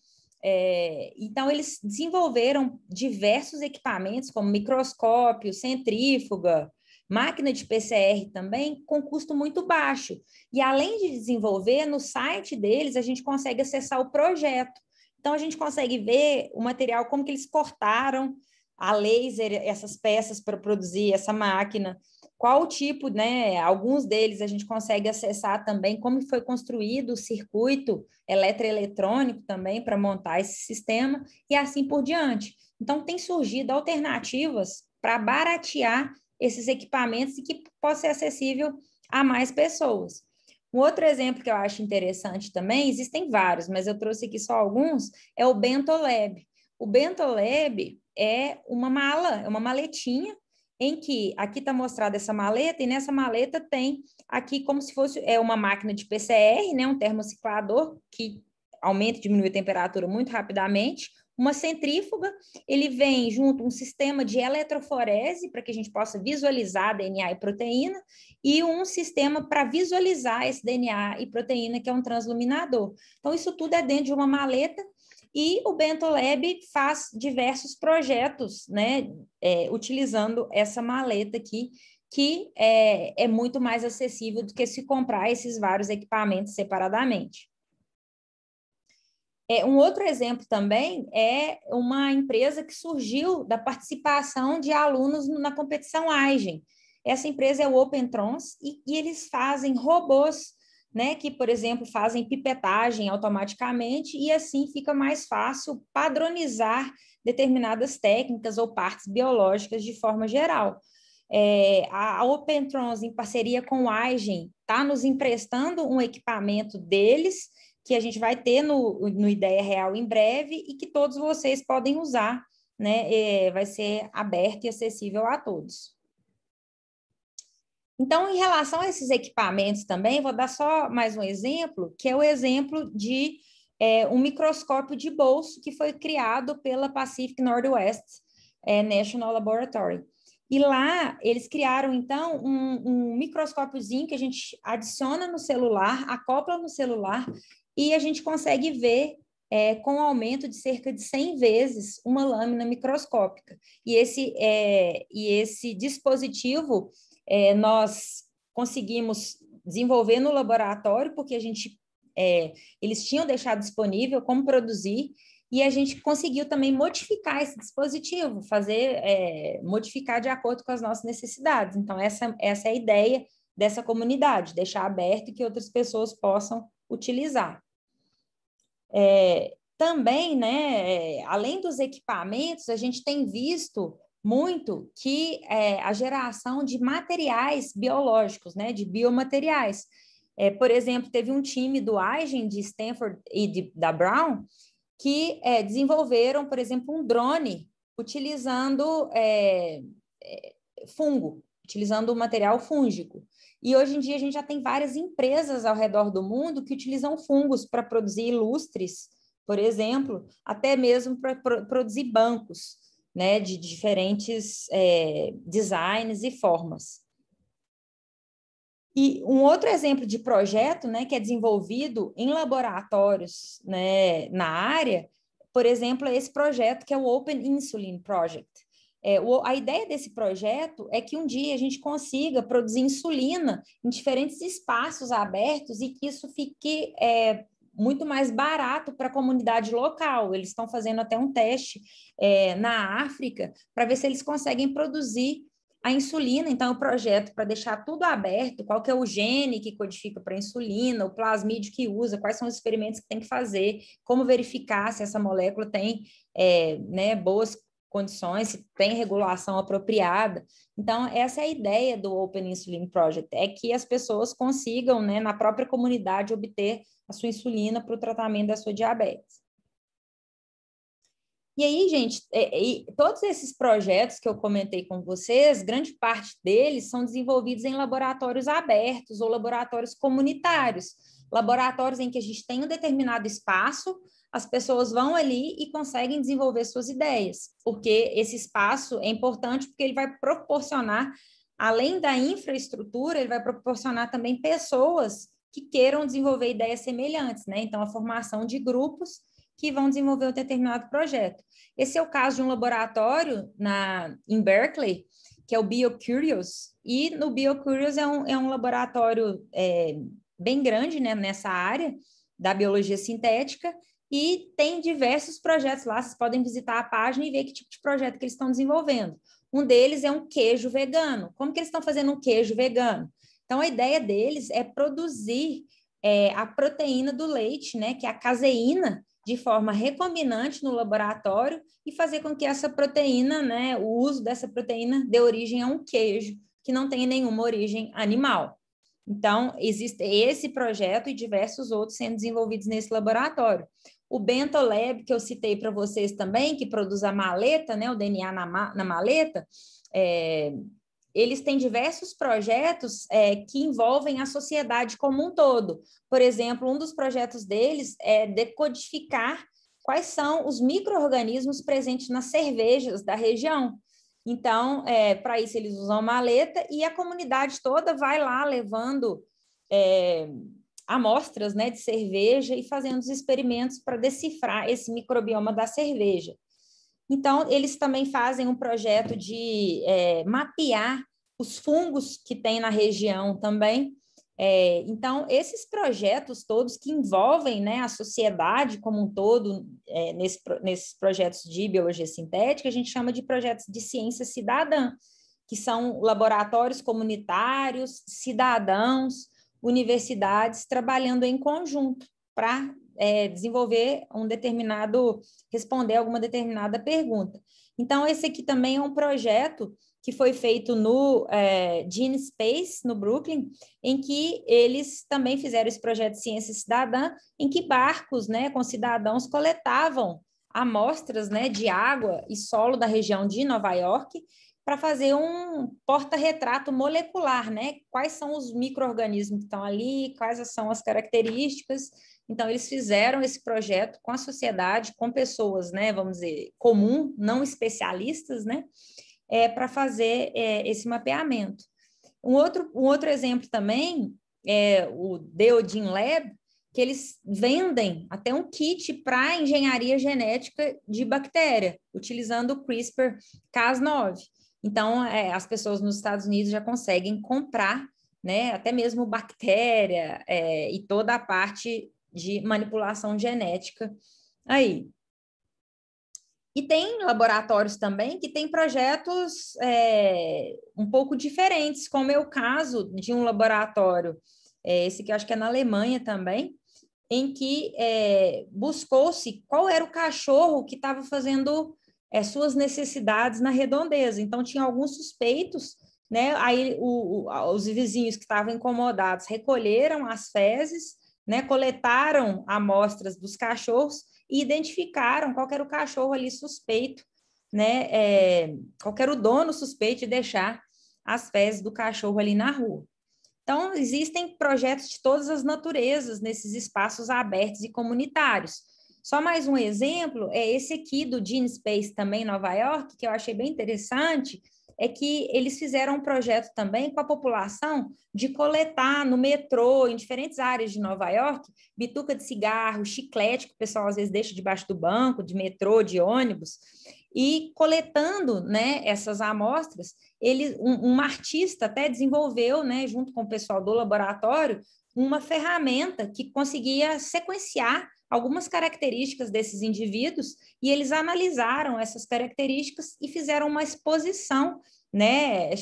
Speaker 2: Então, eles desenvolveram diversos equipamentos, como microscópio, centrífuga, máquina de PCR também, com custo muito baixo. E além de desenvolver, no site deles, a gente consegue acessar o projeto. Então, a gente consegue ver o material, como que eles cortaram a laser essas peças para produzir essa máquina, qual o tipo, né? Alguns deles a gente consegue acessar também como foi construído o circuito eletroeletrônico também para montar esse sistema e assim por diante. Então, tem surgido alternativas para baratear esses equipamentos e que possa ser acessível a mais pessoas. Um outro exemplo que eu acho interessante também, existem vários, mas eu trouxe aqui só alguns, é o Bento Lab. O Bento Lab é uma mala, é uma maletinha, em que aqui está mostrada essa maleta, e nessa maleta tem aqui como se fosse uma máquina de PCR, né, um termociclador que aumenta e diminui a temperatura muito rapidamente, uma centrífuga, ele vem junto um sistema de eletroforese para que a gente possa visualizar DNA e proteína, e um sistema para visualizar esse DNA e proteína, que é um transluminador. Então, isso tudo é dentro de uma maleta, e o Bento Lab faz diversos projetos, né, utilizando essa maleta aqui, que é muito mais acessível do que se comprar esses vários equipamentos separadamente. Um outro exemplo também é uma empresa que surgiu da participação de alunos na competição Eigen. Essa empresa é o OpenTrons e eles fazem robôs, né, que, por exemplo, fazem pipetagem automaticamente e assim fica mais fácil padronizar determinadas técnicas ou partes biológicas de forma geral. A OpenTrons, em parceria com o Eigen, está nos emprestando um equipamento deles, que a gente vai ter no Ideia Real em breve e que todos vocês podem usar, né? Vai ser aberto e acessível a todos. Então, em relação a esses equipamentos também, vou dar só mais um exemplo, que é o exemplo de um microscópio de bolso que foi criado pela Pacific Northwest National Laboratory. E lá, eles criaram, então, um microscópiozinho que a gente adiciona no celular, acopla no celular, e a gente consegue ver com um aumento de cerca de 100 vezes uma lâmina microscópica. E esse dispositivo nós conseguimos desenvolver no laboratório, porque eles tinham deixado disponível como produzir, e a gente conseguiu também modificar esse dispositivo, modificar de acordo com as nossas necessidades. Então, essa é a ideia dessa comunidade, deixar aberto e que outras pessoas possam utilizar. Também, né, além dos equipamentos, a gente tem visto muito que a geração de materiais biológicos, né, de biomateriais. Por exemplo, teve um time do Eigen, de Stanford e da Brown, que desenvolveram, por exemplo, um drone utilizando fungo, utilizando material fúngico. E hoje em dia a gente já tem várias empresas ao redor do mundo que utilizam fungos para produzir lustres, por exemplo, até mesmo para produzir bancos, né, de diferentes designs e formas. E um outro exemplo de projeto, né, que é desenvolvido em laboratórios, né, na área, por exemplo, é esse projeto que é o Open Insulin Project. A ideia desse projeto é que um dia a gente consiga produzir insulina em diferentes espaços abertos e que isso fique muito mais barato para a comunidade local. Eles estão fazendo até um teste na África para ver se eles conseguem produzir a insulina. Então, o projeto para deixar tudo aberto, qual que é o gene que codifica para a insulina, o plasmídio que usa, quais são os experimentos que tem que fazer, como verificar se essa molécula tem né, boas condições, se tem regulação apropriada. Então, essa é a ideia do Open Insulin Project, é que as pessoas consigam, né, na própria comunidade, obter a sua insulina para o tratamento da sua diabetes. E aí, gente, todos esses projetos que eu comentei com vocês, grande parte deles são desenvolvidos em laboratórios abertos ou laboratórios comunitários, laboratórios em que a gente tem um determinado espaço, as pessoas vão ali e conseguem desenvolver suas ideias, porque esse espaço é importante porque ele vai proporcionar além da infraestrutura, ele vai proporcionar também pessoas que queiram desenvolver ideias semelhantes, né? Então, a formação de grupos que vão desenvolver um determinado projeto. Esse é o caso de um laboratório em Berkeley, que é o BioCurious, e no BioCurious é um laboratório bem grande, né, nessa área da biologia sintética, e tem diversos projetos lá, vocês podem visitar a página e ver que tipo de projeto que eles estão desenvolvendo. Um deles é um queijo vegano. Como que eles estão fazendo um queijo vegano? Então, a ideia deles é produzir a proteína do leite, né, que é a caseína, de forma recombinante no laboratório e fazer com que essa proteína, né, o uso dessa proteína dê origem a um queijo que não tem nenhuma origem animal. Então, existe esse projeto e diversos outros sendo desenvolvidos nesse laboratório. O Bento Lab, que eu citei para vocês também, que produz a maleta, né, o DNA na maleta, eles têm diversos projetos que envolvem a sociedade como um todo. Por exemplo, um dos projetos deles é decodificar quais são os micro-organismos presentes nas cervejas da região. Então, para isso, eles usam maleta e a comunidade toda vai lá levando amostras, né, de cerveja e fazendo os experimentos para decifrar esse microbioma da cerveja. Então, eles também fazem um projeto de mapear os fungos que tem na região também. Então, esses projetos todos que envolvem, né, a sociedade como um todo, nesses projetos de biologia sintética, a gente chama de projetos de ciência cidadã, que são laboratórios comunitários, cidadãos, universidades trabalhando em conjunto para desenvolver responder alguma determinada pergunta. Então, esse aqui também é um projeto que foi feito no Gene Space, no Brooklyn, em que eles também fizeram esse projeto de ciência cidadã, em que barcos, né, com cidadãos coletavam amostras, né, de água e solo da região de Nova York para fazer um porta-retrato molecular, né? Quais são os micro-organismos que estão ali, quais são as características. Então, eles fizeram esse projeto com a sociedade, com pessoas, né, vamos dizer, comum, não especialistas, né, para fazer esse mapeamento. Um outro exemplo também é o Deodin Lab, que eles vendem até um kit para engenharia genética de bactéria, utilizando o CRISPR-Cas9. Então, as pessoas nos Estados Unidos já conseguem comprar, né, até mesmo bactéria e toda a parte de manipulação genética aí. E tem laboratórios também que têm projetos um pouco diferentes, como é o caso de um laboratório, esse que eu acho que é na Alemanha também, em que buscou-se qual era o cachorro que estava fazendo suas necessidades na redondeza. Então, tinha alguns suspeitos, né? Aí os vizinhos que estavam incomodados recolheram as fezes, né? Coletaram amostras dos cachorros e identificaram qual era o cachorro ali suspeito, né? Qual era o dono suspeito de deixar as fezes do cachorro ali na rua. Então, existem projetos de todas as naturezas nesses espaços abertos e comunitários. Só mais um exemplo é esse aqui do Gene Space também em Nova York, que eu achei bem interessante, é que eles fizeram um projeto também com a população de coletar no metrô, em diferentes áreas de Nova York, bituca de cigarro, chiclete, que o pessoal às vezes deixa debaixo do banco, de metrô, de ônibus, e coletando, né, essas amostras, um artista até desenvolveu, né, junto com o pessoal do laboratório, uma ferramenta que conseguia sequenciar algumas características desses indivíduos e eles analisaram essas características e fizeram uma exposição, né,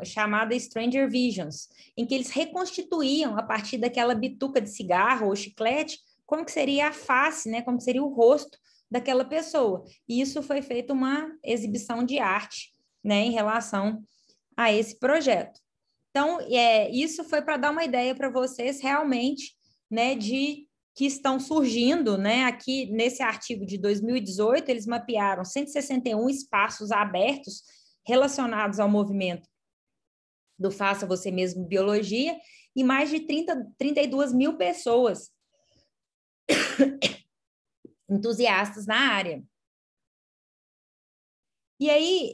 Speaker 2: chamada Stranger Visions, em que eles reconstituíam a partir daquela bituca de cigarro ou chiclete como que seria a face, né, como que seria o rosto daquela pessoa. E isso foi feito uma exibição de arte, né, em relação a esse projeto. Então, isso foi para dar uma ideia para vocês realmente, né, de que estão surgindo, né, aqui nesse artigo de 2018, eles mapearam 161 espaços abertos relacionados ao movimento do Faça Você Mesmo Biologia e mais de 32 mil pessoas entusiastas na área. E aí,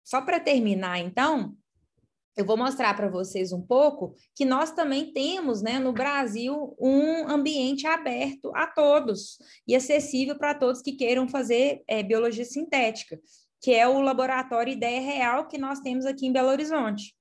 Speaker 2: só para terminar, então, eu vou mostrar para vocês um pouco que nós também temos, né, no Brasil, um ambiente aberto a todos e acessível para todos que queiram fazer biologia sintética, que é o Laboratório Ideia Real que nós temos aqui em Belo Horizonte.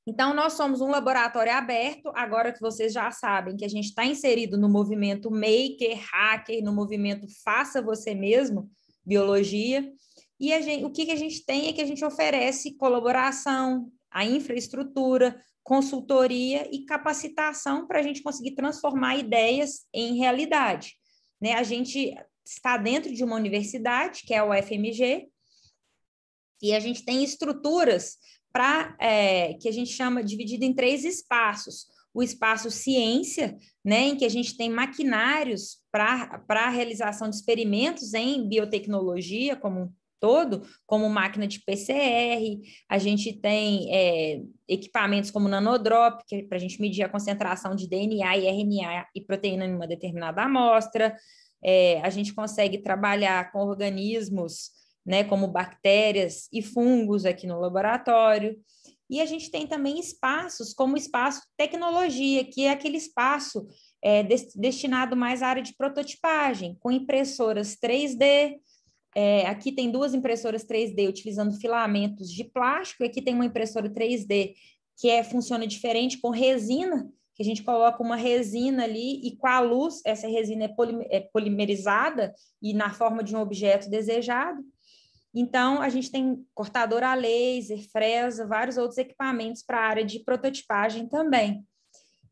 Speaker 2: Então, nós somos um laboratório aberto, agora que vocês já sabem que a gente está inserido no movimento Maker, Hacker, no movimento Faça Você Mesmo, Biologia, e o que a gente tem é que a gente oferece colaboração, a infraestrutura, consultoria e capacitação para a gente conseguir transformar ideias em realidade. Né? A gente está dentro de uma universidade, que é a UFMG, e a gente tem estruturas que a gente chama dividido em 3 espaços. O espaço ciência, né, em que a gente tem maquinários para a realização de experimentos em biotecnologia como um todo, como máquina de PCR, a gente tem equipamentos como nanodrop, que é para a gente medir a concentração de DNA e RNA e proteína em uma determinada amostra, a gente consegue trabalhar com organismos, né, como bactérias e fungos aqui no laboratório. E a gente tem também espaços como o espaço tecnologia, que é aquele espaço destinado mais à área de prototipagem, com impressoras 3D. Aqui tem 2 impressoras 3D utilizando filamentos de plástico, e aqui tem uma impressora 3D que funciona diferente com resina, que a gente coloca uma resina ali e com a luz, essa resina é polimerizada e na forma de um objeto desejado. Então, a gente tem cortador a laser, fresa, vários outros equipamentos para a área de prototipagem também.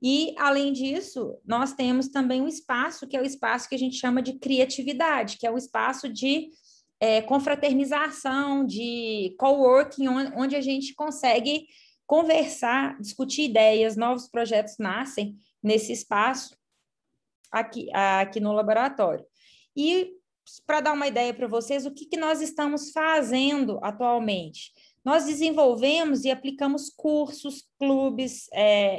Speaker 2: E, além disso, nós temos também um espaço, que é o espaço que a gente chama de criatividade, que é um espaço de confraternização, de coworking, onde a gente consegue conversar, discutir ideias, novos projetos nascem nesse espaço aqui no laboratório. E para dar uma ideia para vocês, o que nós estamos fazendo atualmente? Nós desenvolvemos e aplicamos cursos, clubes,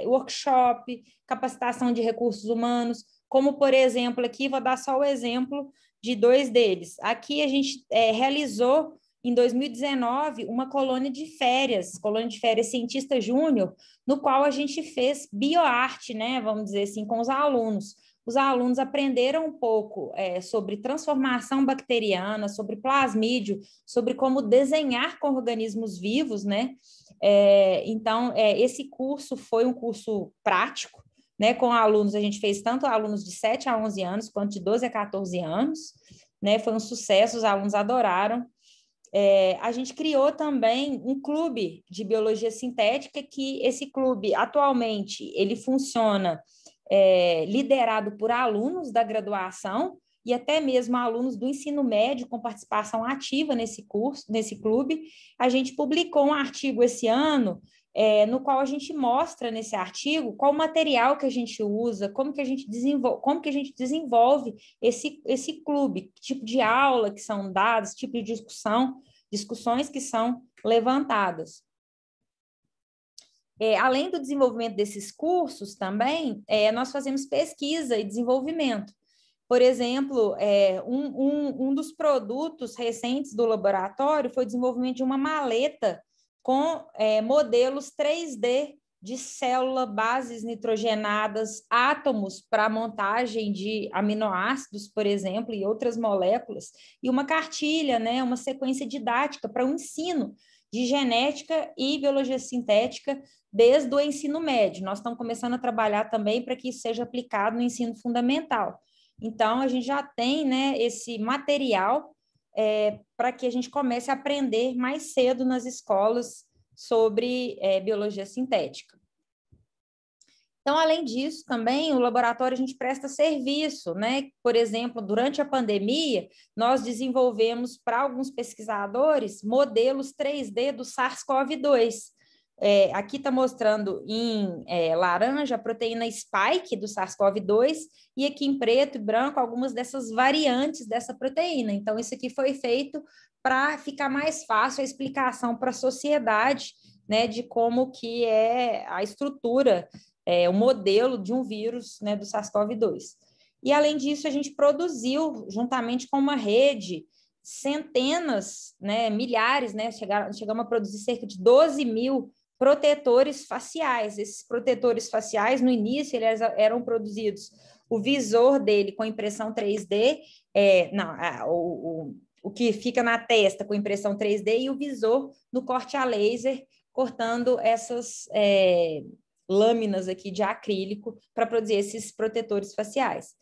Speaker 2: workshop, capacitação de recursos humanos, como, por exemplo, aqui vou dar só o exemplo de 2 deles. Aqui a gente realizou, em 2019, uma colônia de férias cientista júnior, no qual a gente fez bioarte, né, vamos dizer assim, com os alunos. Os alunos aprenderam um pouco sobre transformação bacteriana, sobre plasmídio, sobre como desenhar com organismos vivos, né? Então, esse curso foi um curso prático, né? Com alunos, a gente fez tanto alunos de 7 a 11 anos, quanto de 12 a 14 anos, né? Foi um sucesso, os alunos adoraram. A gente criou também um clube de biologia sintética, que esse clube, atualmente, ele funciona liderado por alunos da graduação e até mesmo alunos do ensino médio com participação ativa nesse clube. A gente publicou um artigo esse ano, no qual a gente mostra nesse artigo qual o material que a gente usa, como que a gente desenvolve esse clube, que tipo de aula que são dadas, tipo de discussões que são levantadas. Além do desenvolvimento desses cursos também, nós fazemos pesquisa e desenvolvimento. Por exemplo, um dos produtos recentes do laboratório foi o desenvolvimento de uma maleta com modelos 3D de célula, bases nitrogenadas, átomos para montagem de aminoácidos, por exemplo, e outras moléculas, e uma cartilha, né, uma sequência didática para o ensino de genética e biologia sintética desde o ensino médio. Nós estamos começando a trabalhar também para que isso seja aplicado no ensino fundamental. Então, a gente já tem, né, esse material para que a gente comece a aprender mais cedo nas escolas sobre biologia sintética. Então, além disso, também o laboratório a gente presta serviço, né? Por exemplo, durante a pandemia, nós desenvolvemos para alguns pesquisadores modelos 3D do SARS-CoV-2. Aqui está mostrando em laranja a proteína spike do SARS-CoV-2 e aqui em preto e branco algumas dessas variantes dessa proteína. Então, isso aqui foi feito para ficar mais fácil a explicação para a sociedade, né, de como que é a estrutura, o modelo de um vírus, né, do SARS-CoV-2. E, além disso, a gente produziu, juntamente com uma rede, centenas, né, milhares, né, chegamos a produzir cerca de 12 mil protetores faciais. Esses protetores faciais, no início, eles eram produzidos, o visor dele com impressão 3D, o que fica na testa com impressão 3D e o visor no corte a laser, cortando essas lâminas aqui de acrílico para produzir esses protetores faciais.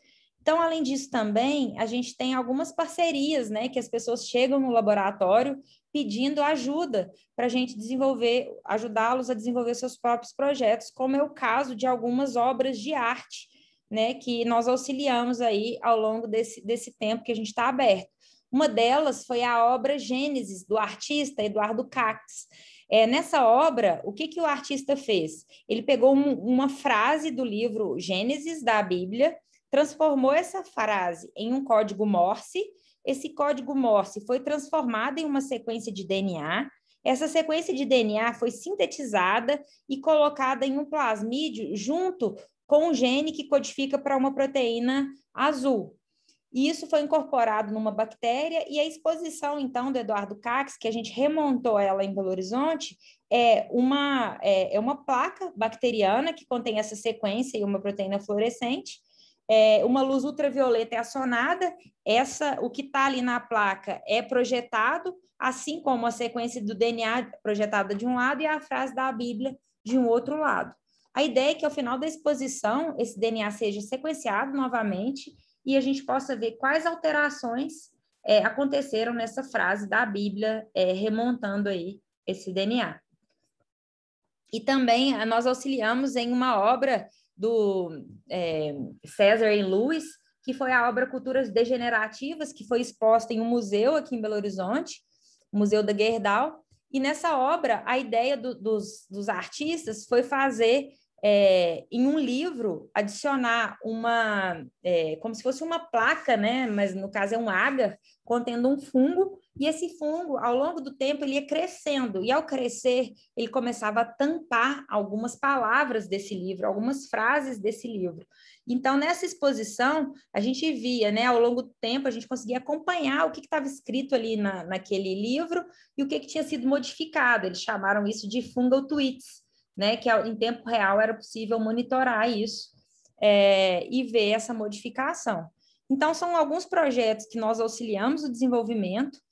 Speaker 2: Então, além disso também, a gente tem algumas parcerias, né, que as pessoas chegam no laboratório pedindo ajuda para a gente desenvolver, ajudá-los a desenvolver seus próprios projetos, como é o caso de algumas obras de arte, né, que nós auxiliamos aí ao longo desse tempo que a gente está aberto. Uma delas foi a obra Gênesis, do artista Eduardo Cax. Nessa obra, o que o artista fez? Ele pegou uma frase do livro Gênesis, da Bíblia, transformou essa frase em um código Morse. Esse código Morse foi transformado em uma sequência de DNA. Essa sequência de DNA foi sintetizada e colocada em um plasmídio junto com um gene que codifica para uma proteína azul. E isso foi incorporado numa bactéria, e a exposição, então, do Eduardo Cax, que a gente remontou ela em Belo Horizonte, é uma placa bacteriana que contém essa sequência e uma proteína fluorescente. Uma luz ultravioleta é acionada, o que está ali na placa é projetado, assim como a sequência do DNA projetada de um lado e a frase da Bíblia de um outro lado. A ideia é que, ao final da exposição, esse DNA seja sequenciado novamente e a gente possa ver quais alterações aconteceram nessa frase da Bíblia, remontando aí esse DNA. E também nós auxiliamos em uma obra do César e Lewis, que foi a obra Culturas Degenerativas, que foi exposta em um museu aqui em Belo Horizonte, o Museu da Gerdau. E nessa obra, a ideia dos artistas foi fazer, em um livro, adicionar como se fosse uma placa, né? Mas no caso é um agar, contendo um fungo, e esse fungo, ao longo do tempo, ele ia crescendo, e ao crescer, ele começava a tampar algumas palavras desse livro, algumas frases desse livro. Então, nessa exposição, a gente via, né, ao longo do tempo, a gente conseguia acompanhar o que estava escrito ali naquele livro e o que tinha sido modificado. Eles chamaram isso de fungal tweets, né, que em tempo real era possível monitorar isso e ver essa modificação. Então, são alguns projetos que nós auxiliamos o desenvolvimento.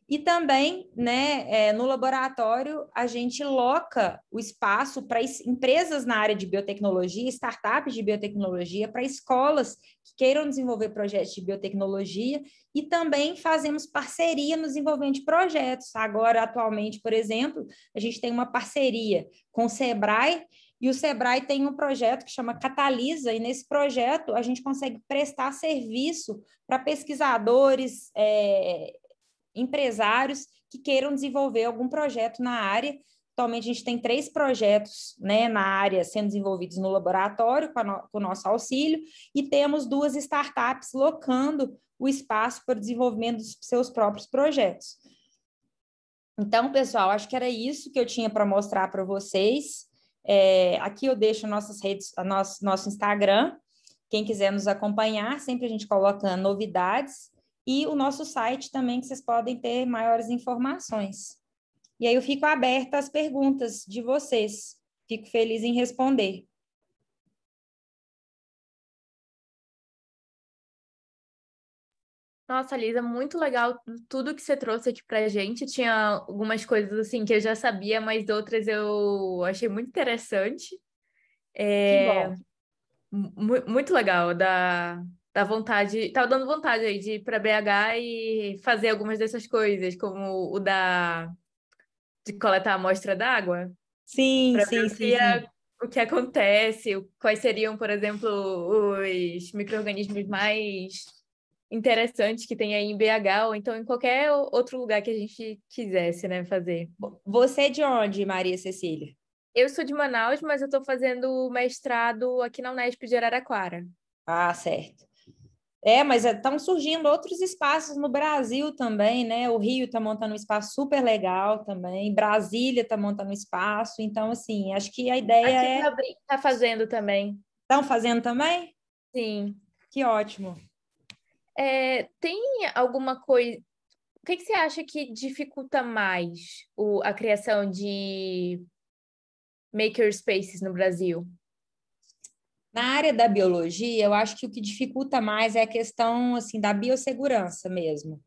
Speaker 2: E também, né, no laboratório, a gente loca o espaço para empresas na área de biotecnologia, startups de biotecnologia, para escolas que queiram desenvolver projetos de biotecnologia, e também fazemos parceria no desenvolvimento de projetos. Agora, atualmente, por exemplo, a gente tem uma parceria com o Sebrae, e o Sebrae tem um projeto que chama Catalisa, e nesse projeto a gente consegue prestar serviço para pesquisadores, empresários que queiram desenvolver algum projeto na área. Atualmente, a gente tem 3 projetos, né, na área sendo desenvolvidos no laboratório com o nosso auxílio, e temos 2 startups locando o espaço para o desenvolvimento dos seus próprios projetos. Então, pessoal, acho que era isso que eu tinha para mostrar para vocês. Aqui eu deixo nossas redes, nosso Instagram. Quem quiser nos acompanhar, sempre a gente coloca novidades. E o nosso site também, que vocês podem ter maiores informações. E aí eu fico aberta às perguntas de vocês. Fico feliz em responder.
Speaker 1: Nossa, Lisa, muito legal tudo que você trouxe aqui pra gente. Tinha algumas coisas assim que eu já sabia, mas outras eu achei muito interessante.
Speaker 2: Que bom.
Speaker 1: Muito legal, da vontade, tava dando vontade aí de ir para BH e fazer algumas dessas coisas, como de coletar a amostra d'água,
Speaker 2: Sim,
Speaker 1: para ver
Speaker 2: sim, sim, sim.
Speaker 1: o que acontece, quais seriam, por exemplo, os micro-organismos mais interessantes que tem aí em BH, ou então em qualquer outro lugar que a gente quisesse, né, fazer.
Speaker 2: Você é de onde, Maria Cecília?
Speaker 1: Eu sou de Manaus, mas eu estou fazendo mestrado aqui na Unesp de Araraquara.
Speaker 2: Ah, certo. Mas estão surgindo outros espaços no Brasil também, né? O Rio está montando um espaço super legal também, Brasília está montando um espaço. Então, assim, acho que a ideia
Speaker 1: Aqui
Speaker 2: é...
Speaker 1: tá fazendo também.
Speaker 2: Estão fazendo também?
Speaker 1: Sim.
Speaker 2: Que ótimo.
Speaker 1: Tem alguma coisa. O que você acha que dificulta mais a criação makerspaces no Brasil?
Speaker 2: Na área da biologia, eu acho que o que dificulta mais é a questão assim da biossegurança mesmo,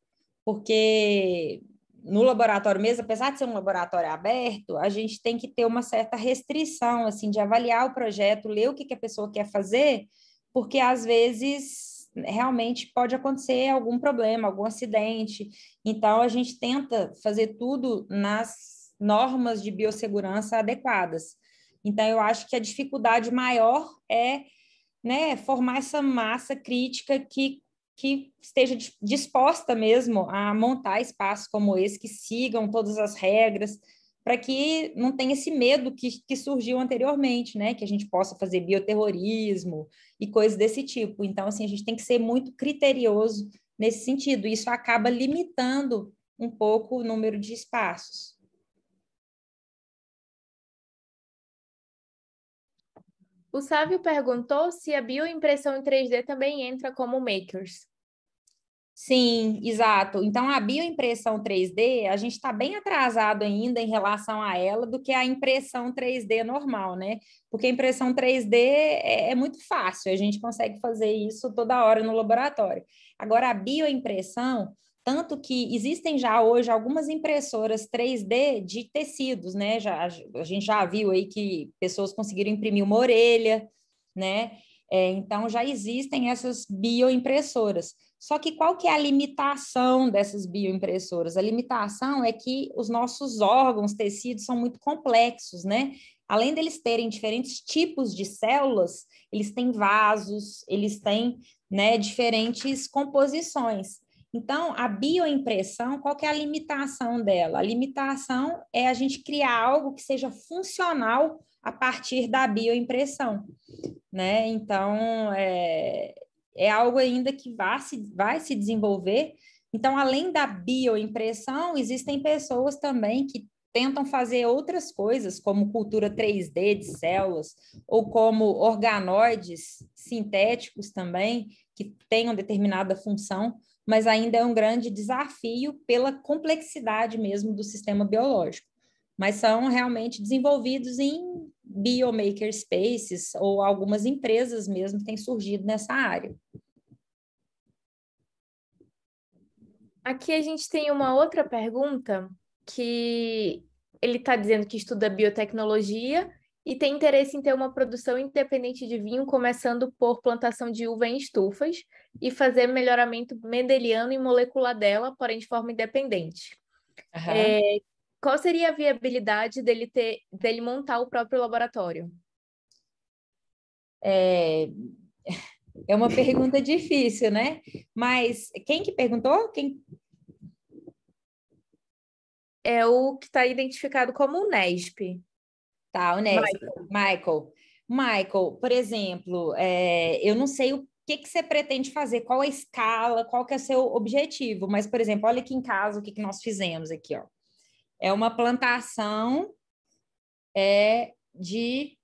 Speaker 2: porque no laboratório mesmo, apesar de ser um laboratório aberto, a gente tem que ter uma certa restrição assim de avaliar o projeto, ler o que a pessoa quer fazer, porque às vezes realmente pode acontecer algum problema, algum acidente. Então a gente tenta fazer tudo nas normas de biossegurança adequadas. Então, eu acho que a dificuldade maior é, né, formar essa massa crítica que esteja disposta mesmo a montar espaços como esse, que sigam todas as regras, para que não tenha esse medo que surgiu anteriormente, né, que a gente possa fazer bioterrorismo e coisas desse tipo. Então, assim, a gente tem que ser muito criterioso nesse sentido. Isso acaba limitando um pouco o número de espaços.
Speaker 1: O Sávio perguntou se a bioimpressão em 3D também entra como makers.
Speaker 2: Sim, exato. Então, a bioimpressão 3D, a gente está bem atrasado ainda em relação a ela do que a impressão 3D normal, né? Porque a impressão 3D é muito fácil, a gente consegue fazer isso toda hora no laboratório. Agora, a bioimpressão, tanto que existem já hoje algumas impressoras 3D de tecidos, né? A gente já viu aí que pessoas conseguiram imprimir uma orelha, né? Então, já existem essas bioimpressoras. Só que qual que é a limitação dessas bioimpressoras? A limitação é que os nossos órgãos, tecidos são muito complexos, né? Além deles terem diferentes tipos de células, eles têm vasos, eles têm, né, diferentes composições. Então, a bioimpressão, qual que é a limitação dela? A limitação é a gente criar algo que seja funcional a partir da bioimpressão, né? Então, é algo ainda que vai se desenvolver. Então, além da bioimpressão, existem pessoas também que tentam fazer outras coisas, como cultura 3D de células, ou como organoides sintéticos também, que tenham determinada função, mas ainda é um grande desafio pela complexidade mesmo do sistema biológico. Mas são realmente desenvolvidos em biomaker spaces ou algumas empresas mesmo têm surgido nessa área.
Speaker 1: Aqui a gente tem uma outra pergunta que ele está dizendo que estuda biotecnologia e tem interesse em ter uma produção independente de vinho, começando por plantação de uva em estufas e fazer melhoramento mendeliano e molecular dela, porém de forma independente.
Speaker 2: Uhum.
Speaker 1: Qual seria a viabilidade dele montar o próprio laboratório?
Speaker 2: É uma pergunta difícil, né? Mas quem que perguntou? Quem?
Speaker 1: É o que está identificado como o NESP.
Speaker 2: Tá, honesto.
Speaker 1: Michael.
Speaker 2: Michael, por exemplo, eu não sei o que você pretende fazer, qual a escala, qual que é o seu objetivo, mas, por exemplo, olha aqui em casa o que nós fizemos aqui, ó. É uma plantação de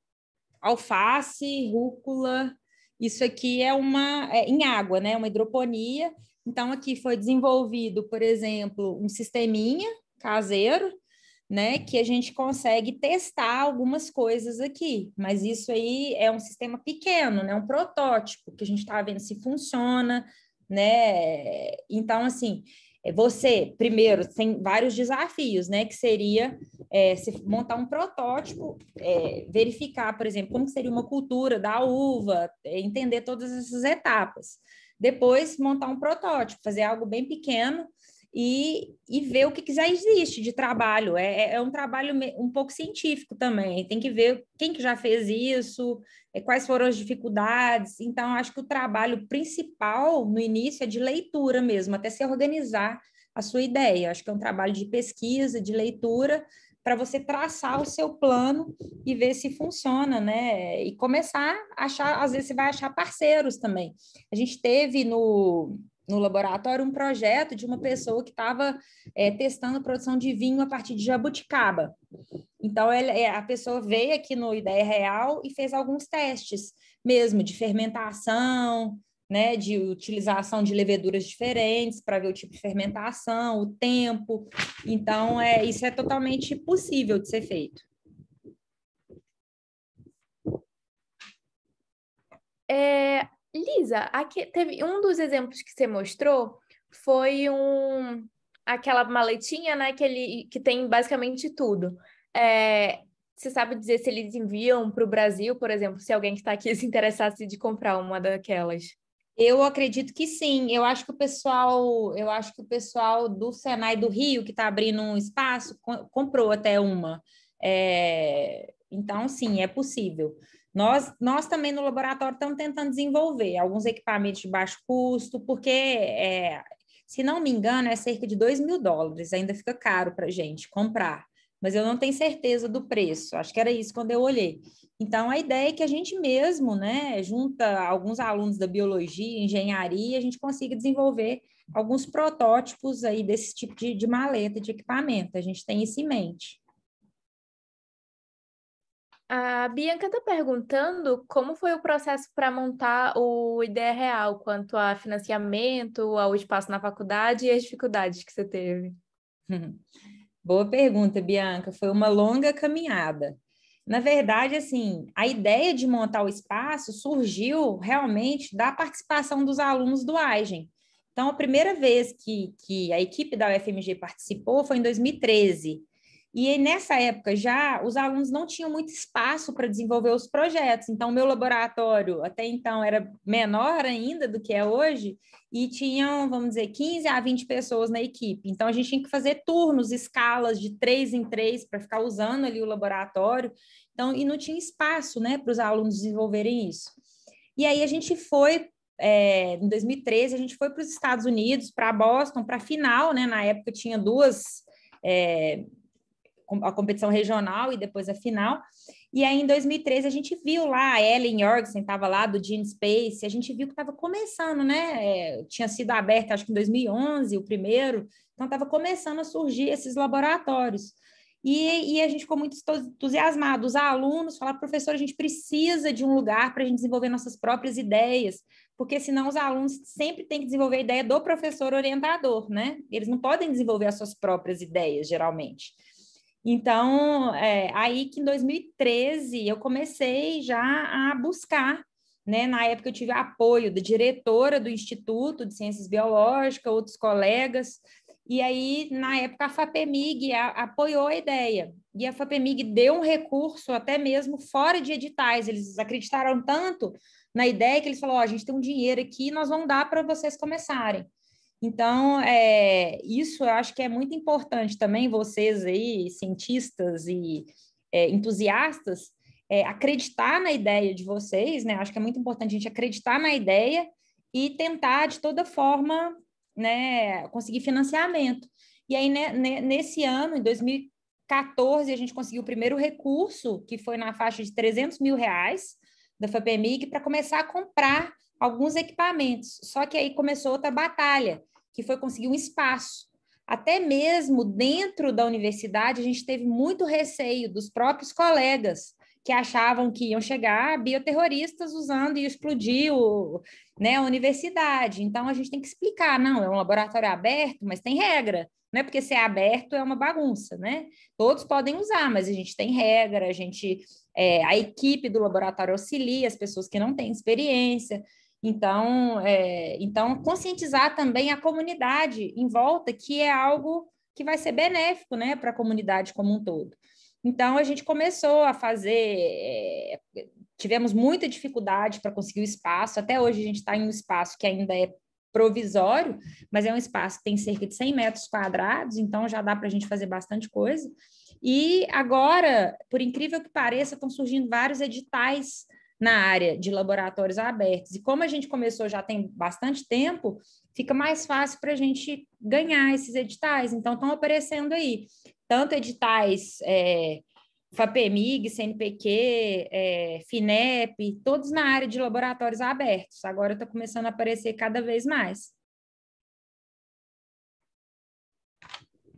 Speaker 2: alface, rúcula. Isso aqui é em água, né? Uma hidroponia. Então, aqui foi desenvolvido, por exemplo, um sisteminha caseiro, né? Que a gente consegue testar algumas coisas aqui. Mas isso aí é um sistema pequeno, né? Um protótipo que a gente está vendo se funciona, né? Então, assim, você, primeiro, tem vários desafios, né? Que seria se montar um protótipo, verificar, por exemplo, como seria uma cultura da uva, entender todas essas etapas. Depois, montar um protótipo, fazer algo bem pequeno e ver o que já existe de trabalho. É um trabalho um pouco científico também. Tem que ver quem que já fez isso, quais foram as dificuldades. Então, acho que o trabalho principal no início é de leitura mesmo, até se organizar a sua ideia. Acho que é um trabalho de pesquisa, de leitura, para você traçar o seu plano e ver se funciona, né? E começar a achar, às vezes você vai achar parceiros também. A gente teve no laboratório um projeto de uma pessoa que estava testando a produção de vinho a partir de jabuticaba. Então, a pessoa veio aqui no Ideia Real e fez alguns testes mesmo de fermentação, né, de utilização de leveduras diferentes para ver o tipo de fermentação, o tempo. Então, isso é totalmente possível de ser feito.
Speaker 1: Lisa, aqui teve um dos exemplos que você mostrou foi aquela maletinha, né, que tem basicamente tudo. Você sabe dizer se eles enviam para o Brasil, por exemplo, se alguém que está aqui se interessasse de comprar uma daquelas?
Speaker 2: Eu acredito que sim. Eu acho que o pessoal do Senai do Rio, que está abrindo um espaço, comprou até uma. Então, sim, é possível. Nós também no laboratório estamos tentando desenvolver alguns equipamentos de baixo custo, porque, se não me engano, é cerca de US$ 2.000. Ainda fica caro para a gente comprar, mas eu não tenho certeza do preço. Acho que era isso quando eu olhei. Então, a ideia é que a gente mesmo, né, junta alguns alunos da biologia, engenharia, a gente consiga desenvolver alguns protótipos aí desse tipo de maleta, de equipamento. A gente tem isso em mente.
Speaker 1: A Bianca está perguntando como foi o processo para montar o Ideia Real, quanto a financiamento, ao espaço na faculdade e as dificuldades que você teve.
Speaker 2: Boa pergunta, Bianca. Foi uma longa caminhada. Na verdade, assim, a ideia de montar o espaço surgiu realmente da participação dos alunos do AIGEN. Então, a primeira vez que a equipe da UFMG participou foi em 2013. E aí, nessa época já os alunos não tinham muito espaço para desenvolver os projetos. Então, o meu laboratório até então era menor ainda do que é hoje, e tinham, vamos dizer, 15 a 20 pessoas na equipe. Então, a gente tinha que fazer turnos, escalas de 3 em 3 para ficar usando ali o laboratório. Então, e não tinha espaço, né, para os alunos desenvolverem isso. E aí a gente foi, em 2013, a gente foi para os Estados Unidos, para Boston, para a final, né? Na época tinha duas, é, a competição regional e depois a final. E aí, em 2013, a gente viu lá, a Ellen Jorgensen estava lá, do Gene Space, a gente viu que estava começando, né? Tinha sido aberto, acho que em 2011, o primeiro, então estava começando a surgir esses laboratórios. E a gente ficou muito entusiasmado. Os alunos falaram, professor, a gente precisa de um lugar para a gente desenvolver nossas próprias ideias, porque senão os alunos sempre têm que desenvolver a ideia do professor orientador, né? Eles não podem desenvolver as suas próprias ideias, geralmente. Então, aí que em 2013 eu comecei já a buscar, né? Na época eu tive apoio da diretora do Instituto de Ciências Biológicas, outros colegas, e aí, na época, a FAPEMIG apoiou a ideia, e a FAPEMIG deu um recurso até mesmo fora de editais, eles acreditaram tanto na ideia que eles falaram, a gente tem um dinheiro aqui, nós vamos dar para vocês começarem. Então, isso eu acho que é muito importante também, vocês aí, cientistas e entusiastas, acreditar na ideia de vocês, né? Acho que é muito importante a gente acreditar na ideia e tentar, de toda forma, né, conseguir financiamento. E aí, né, nesse ano, em 2014, a gente conseguiu o primeiro recurso, que foi na faixa de R$ 300.000 da FAPEMIG, para começar a comprar alguns equipamentos. Só que aí começou outra batalha, que foi conseguir um espaço. Até mesmo dentro da universidade, a gente teve muito receio dos próprios colegas que achavam que iam chegar bioterroristas usando e explodir né, a universidade. Então, a gente tem que explicar, não, é um laboratório aberto, mas tem regra. Não é porque se é aberto é uma bagunça, né? Todos podem usar, mas a gente tem regra, a equipe do laboratório auxilia as pessoas que não têm experiência. Então, conscientizar também a comunidade em volta, que é algo que vai ser benéfico, né, para a comunidade como um todo. Então, a gente começou a fazer, tivemos muita dificuldade para conseguir o espaço, até hoje a gente está em um espaço que ainda é provisório, mas é um espaço que tem cerca de 100 metros quadrados, então já dá para a gente fazer bastante coisa. E agora, por incrível que pareça, estão surgindo vários editais na área de laboratórios abertos. E como a gente começou já tem bastante tempo, fica mais fácil para a gente ganhar esses editais. Então, estão aparecendo aí tanto editais FAPEMIG, CNPq, FINEP, todos na área de laboratórios abertos. Agora está começando a aparecer cada vez mais.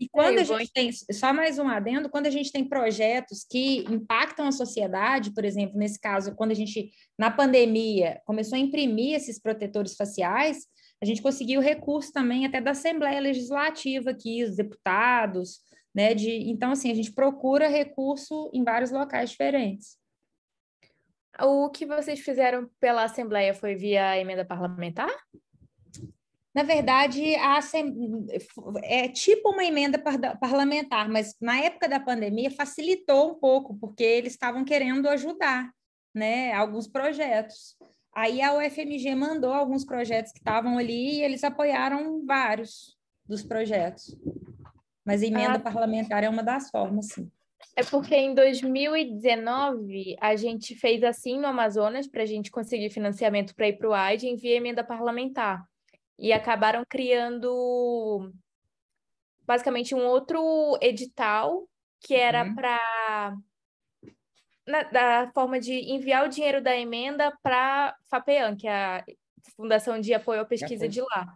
Speaker 2: E quando a gente tem, só mais um adendo, quando a gente tem projetos que impactam a sociedade, por exemplo, nesse caso, quando a gente, na pandemia, começou a imprimir esses protetores faciais, a gente conseguiu recurso também até da Assembleia Legislativa aqui, os deputados, né? Então, assim, a gente procura recurso em vários locais diferentes.
Speaker 1: O que vocês fizeram pela Assembleia foi via emenda parlamentar?
Speaker 2: Na verdade, é tipo uma emenda parlamentar, mas na época da pandemia facilitou um pouco, porque eles estavam querendo ajudar, né, alguns projetos. Aí a UFMG mandou alguns projetos que estavam ali e eles apoiaram vários dos projetos. Mas a emenda parlamentar é uma das formas, sim.
Speaker 1: É porque em 2019 a gente fez assim no Amazonas para a gente conseguir financiamento para ir para o AIDS em via emenda parlamentar. E acabaram criando basicamente um outro edital que era para da forma de enviar o dinheiro da emenda para a FAPEAM, que é a Fundação de Apoio à Pesquisa de lá.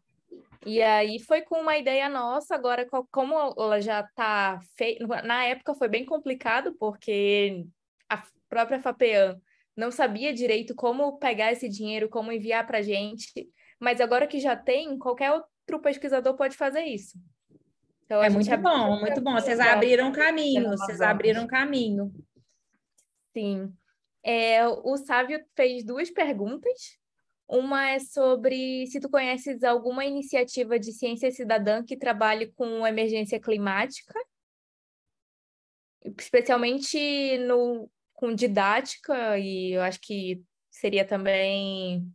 Speaker 1: E aí foi com uma ideia nossa, agora como ela já está feita, na época foi bem complicado, porque a própria FAPEAM não sabia direito como pegar esse dinheiro, como enviar para a gente, mas agora que já tem, qualquer outro pesquisador pode fazer isso. Então a gente abriu
Speaker 2: Muito bom. Vocês
Speaker 1: para
Speaker 2: abriram caminho, vocês abriram caminho.
Speaker 1: Sim. O Sávio fez duas perguntas. Uma é sobre se tu conheces alguma iniciativa de ciência cidadã que trabalhe com emergência climática, especialmente com didática, e eu acho que seria também.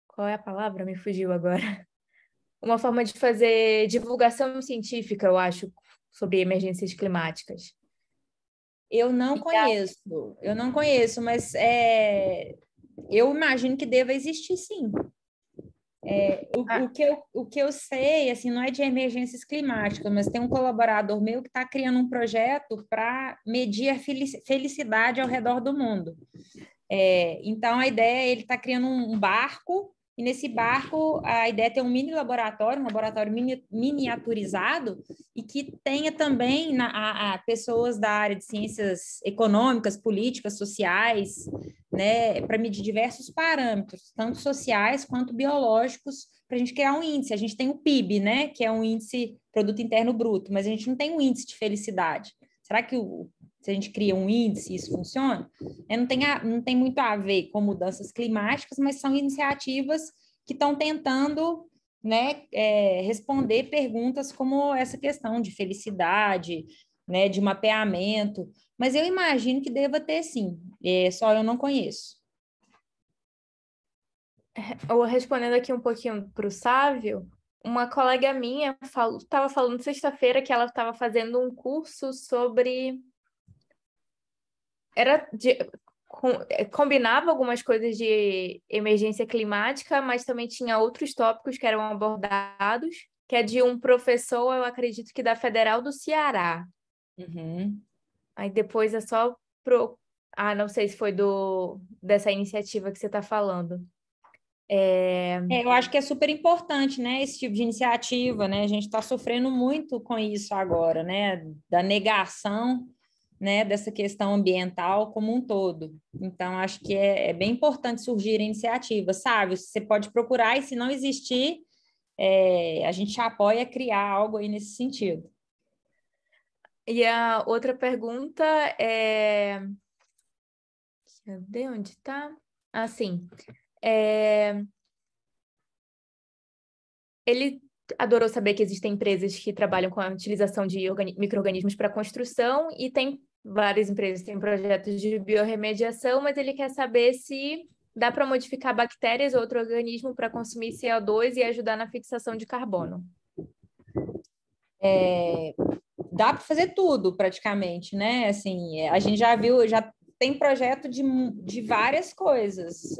Speaker 1: Qual é a palavra? Me fugiu agora. Uma forma de fazer divulgação científica, eu acho, sobre emergências climáticas.
Speaker 2: Eu não conheço, mas eu imagino que deva existir, sim. O que eu sei, assim, não é de emergências climáticas, mas tem um colaborador meu que está criando um projeto para medir a felicidade ao redor do mundo. Então, a ideia é ele está criando um barco, e nesse barco a ideia é ter um mini laboratório, um laboratório miniaturizado, e que tenha também pessoas da área de ciências econômicas, políticas, sociais, né, para medir diversos parâmetros, tanto sociais quanto biológicos, para a gente criar um índice. A gente tem o PIB, né, que é um índice Produto Interno Bruto, mas a gente não tem um índice de felicidade. Será que se a gente cria um índice, isso funciona? Não tem muito a ver com mudanças climáticas, mas são iniciativas que estão tentando, né, responder perguntas como essa questão de felicidade, né, de mapeamento. Mas eu imagino que deva ter, sim. Só eu não conheço.
Speaker 1: Respondendo aqui um pouquinho para o Sávio, uma colega minha estava falando sexta-feira que ela estava fazendo um curso sobre. Combinava algumas coisas de emergência climática, mas também tinha outros tópicos que eram abordados, que é de um professor, eu acredito que da Federal do Ceará.
Speaker 2: Uhum.
Speaker 1: Aí depois é só pro. Ah, não sei se foi dessa iniciativa que você está falando.
Speaker 2: Eu acho que é super importante, né, esse tipo de iniciativa, né? A gente está sofrendo muito com isso agora, né? Da negação, né, dessa questão ambiental como um todo. Então, acho que é bem importante surgir iniciativas, sabe? Você pode procurar e, se não existir, a gente apoia criar algo aí nesse sentido.
Speaker 1: E a outra pergunta é. Cadê onde está? Ah, sim. Ele adorou saber que existem empresas que trabalham com a utilização de micro-organismos para construção e tem várias empresas que têm projetos de biorremediação, mas ele quer saber se dá para modificar bactérias ou outro organismo para consumir CO2 e ajudar na fixação de carbono.
Speaker 2: Dá para fazer tudo praticamente, né? Assim, a gente já viu, já tem projeto de várias coisas.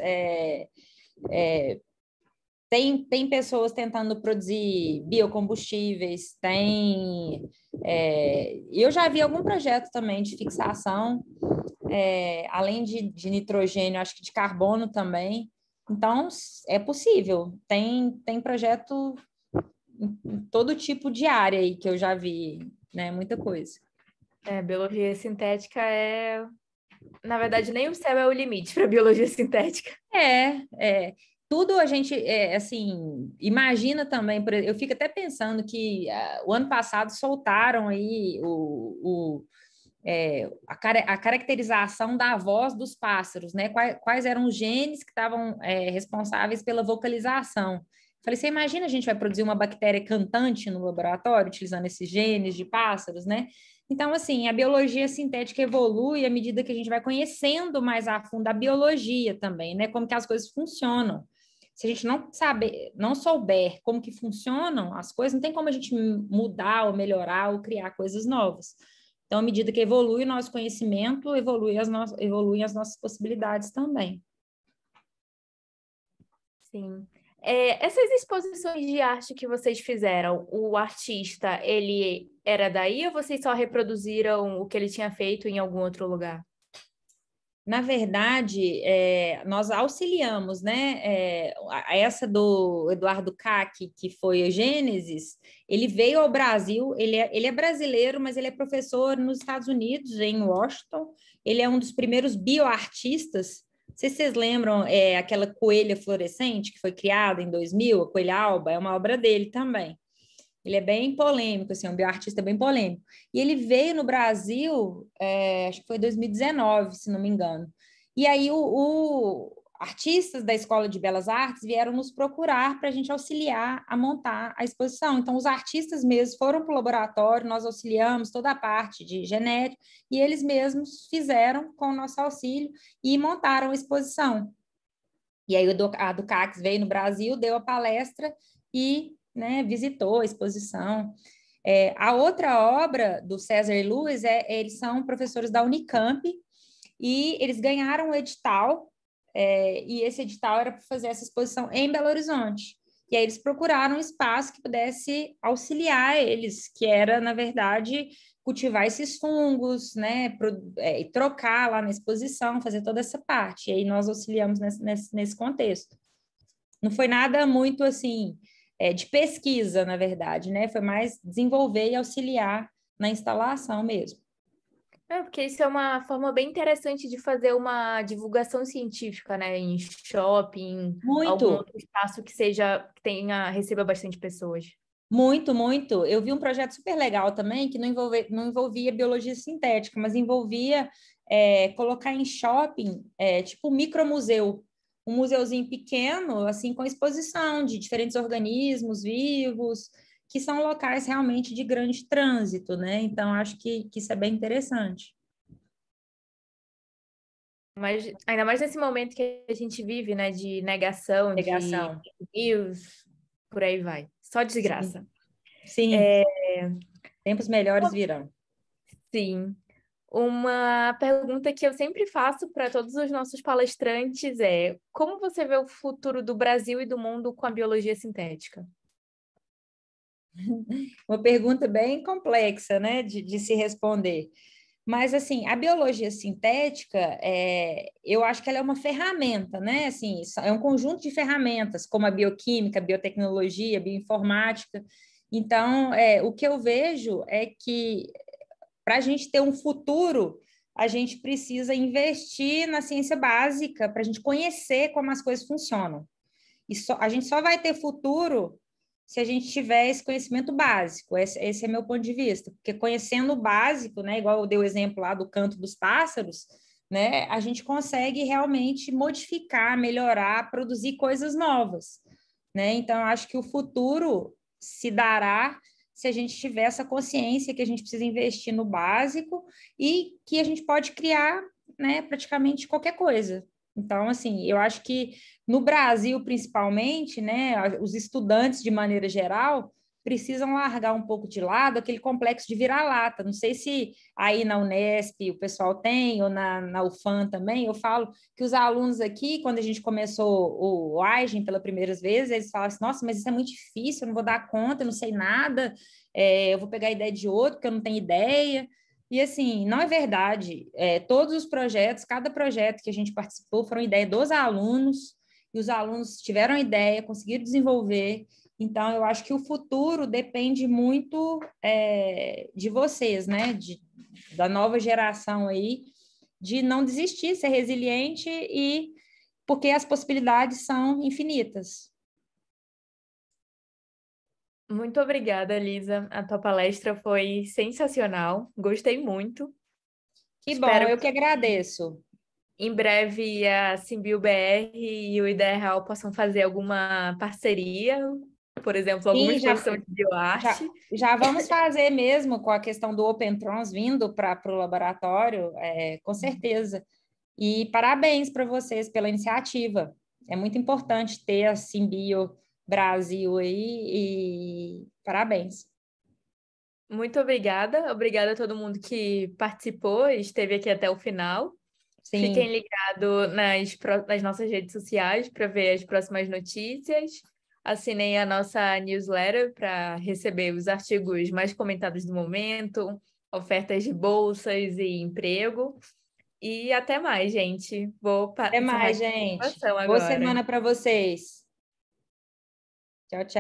Speaker 2: Tem pessoas tentando produzir biocombustíveis, eu já vi algum projeto também de fixação, além de nitrogênio, acho que de carbono também. Então, é possível. Tem projeto em todo tipo de área aí que eu já vi, né? Muita coisa.
Speaker 1: Biologia sintética na verdade, nem o céu é o limite para biologia sintética.
Speaker 2: Tudo a gente, assim, imagina também, eu fico até pensando que o ano passado soltaram aí a caracterização da voz dos pássaros, né? Quais eram os genes que estavam responsáveis pela vocalização. Falei, você imagina a gente vai produzir uma bactéria cantante no laboratório, utilizando esses genes de pássaros, né? Então, assim, a biologia sintética evolui à medida que a gente vai conhecendo mais a fundo a biologia também, né? Como que as coisas funcionam. Se a gente não souber como que funcionam as coisas, não tem como a gente mudar ou melhorar ou criar coisas novas. Então, à medida que evolui o nosso conhecimento, evoluem as nossas possibilidades também.
Speaker 1: Sim. Essas exposições de arte que vocês fizeram, o artista, ele era daí ou vocês só reproduziram o que ele tinha feito em algum outro lugar?
Speaker 2: Na verdade, nós auxiliamos, né? Essa do Eduardo Kac, que foi a Gênesis, ele veio ao Brasil, ele é brasileiro, mas ele é professor nos Estados Unidos, em Washington. Ele é um dos primeiros bioartistas. Não sei se vocês lembram, aquela coelha fluorescente que foi criada em 2000, a Coelha Alba, é uma obra dele também. Ele é bem polêmico, assim, um bioartista bem polêmico. E ele veio no Brasil, acho que foi 2019, se não me engano. E aí artistas da Escola de Belas Artes vieram nos procurar para a gente auxiliar a montar a exposição. Então, os artistas mesmos foram para o laboratório, nós auxiliamos toda a parte de genética, e eles mesmos fizeram com o nosso auxílio e montaram a exposição. E aí a do CACS veio no Brasil, deu a palestra e, né, visitou a exposição. A outra obra do César e Luiz, eles são professores da Unicamp e eles ganharam um edital, e esse edital era para fazer essa exposição em Belo Horizonte. E aí eles procuraram um espaço que pudesse auxiliar eles, que era, na verdade, cultivar esses fungos, né, e trocar lá na exposição, fazer toda essa parte. E aí nós auxiliamos nesse contexto. Não foi nada muito, assim, de pesquisa, na verdade, né? Foi mais desenvolver e auxiliar na instalação mesmo.
Speaker 1: Porque isso é uma forma bem interessante de fazer uma divulgação científica, né? Em shopping, algum
Speaker 2: Muito,
Speaker 1: outro espaço receba bastante pessoas.
Speaker 2: muito, muito. Eu vi um projeto super legal também, que não envolvia biologia sintética, mas envolvia colocar em shopping, tipo um micromuseu, um museuzinho pequeno, assim, com exposição de diferentes organismos vivos, que são locais realmente de grande trânsito, né? Então, acho que isso é bem interessante.
Speaker 1: Mas ainda mais nesse momento que a gente vive, né? De negação, de
Speaker 2: Pegação.
Speaker 1: news, por aí vai. Só
Speaker 2: Sim,
Speaker 1: desgraça.
Speaker 2: sim. Tempos melhores virão.
Speaker 1: Sim. Uma pergunta que eu sempre faço para todos os nossos palestrantes é: como você vê o futuro do Brasil e do mundo com a biologia sintética?
Speaker 2: Uma pergunta bem complexa, né, de se responder. Mas, assim, a biologia sintética, eu acho que ela é uma ferramenta, né? Assim, é um conjunto de ferramentas, como a bioquímica, a biotecnologia, a bioinformática. Então, o que eu vejo é que, para a gente ter um futuro, a gente precisa investir na ciência básica, para a gente conhecer como as coisas funcionam. A gente só vai ter futuro se a gente tiver esse conhecimento básico. Esse é meu ponto de vista, porque conhecendo o básico, né, igual eu dei o exemplo lá do canto dos pássaros, né, a gente consegue realmente modificar, melhorar, produzir coisas novas, né? Então, eu acho que o futuro se dará se a gente tiver essa consciência que a gente precisa investir no básico e que a gente pode criar, né, praticamente qualquer coisa. Então, assim, eu acho que no Brasil, principalmente, né, os estudantes, de maneira geral, precisam largar um pouco de lado aquele complexo de vira-lata. Não sei se aí na Unesp o pessoal tem, ou na UFAM também. Eu falo que os alunos aqui, quando a gente começou o Aigen pela primeira vez, eles falavam assim, nossa, mas isso é muito difícil, eu não vou dar conta, eu não sei nada, eu vou pegar a ideia de outro, porque eu não tenho ideia. E assim, não é verdade. Todos os projetos, cada projeto que a gente participou foram ideia dos alunos, e os alunos tiveram a ideia, conseguiram desenvolver. Então, eu acho que o futuro depende muito de vocês, né? Da nova geração aí, de não desistir, ser resiliente e porque as possibilidades são infinitas.
Speaker 1: Muito obrigada, Elisa. A tua palestra foi sensacional. Gostei muito.
Speaker 2: Que bom,
Speaker 1: Espero
Speaker 2: eu
Speaker 1: que
Speaker 2: que agradeço.
Speaker 1: em breve a Simbio BR e o Ideia Real possam fazer alguma parceria, por exemplo, alguma
Speaker 2: Sim,
Speaker 1: exposição de
Speaker 2: já,
Speaker 1: bioarte.
Speaker 2: já vamos fazer mesmo com a questão do Open Trons vindo para o laboratório, com certeza. E parabéns para vocês pela iniciativa. É muito importante ter a Simbio Brasil aí e parabéns.
Speaker 1: Muito obrigada. Obrigada a todo mundo que participou e esteve aqui até o final. Fiquem
Speaker 2: Sim,
Speaker 1: ligados nas nossas redes sociais para ver as próximas notícias. Assinem a nossa newsletter para receber os artigos mais comentados do momento, ofertas de bolsas e emprego. E até mais, gente. Vou
Speaker 2: até
Speaker 1: encerrar
Speaker 2: mais,
Speaker 1: aqui a
Speaker 2: gente.
Speaker 1: gravação
Speaker 2: Boa
Speaker 1: agora.
Speaker 2: semana para vocês. Tchau, tchau.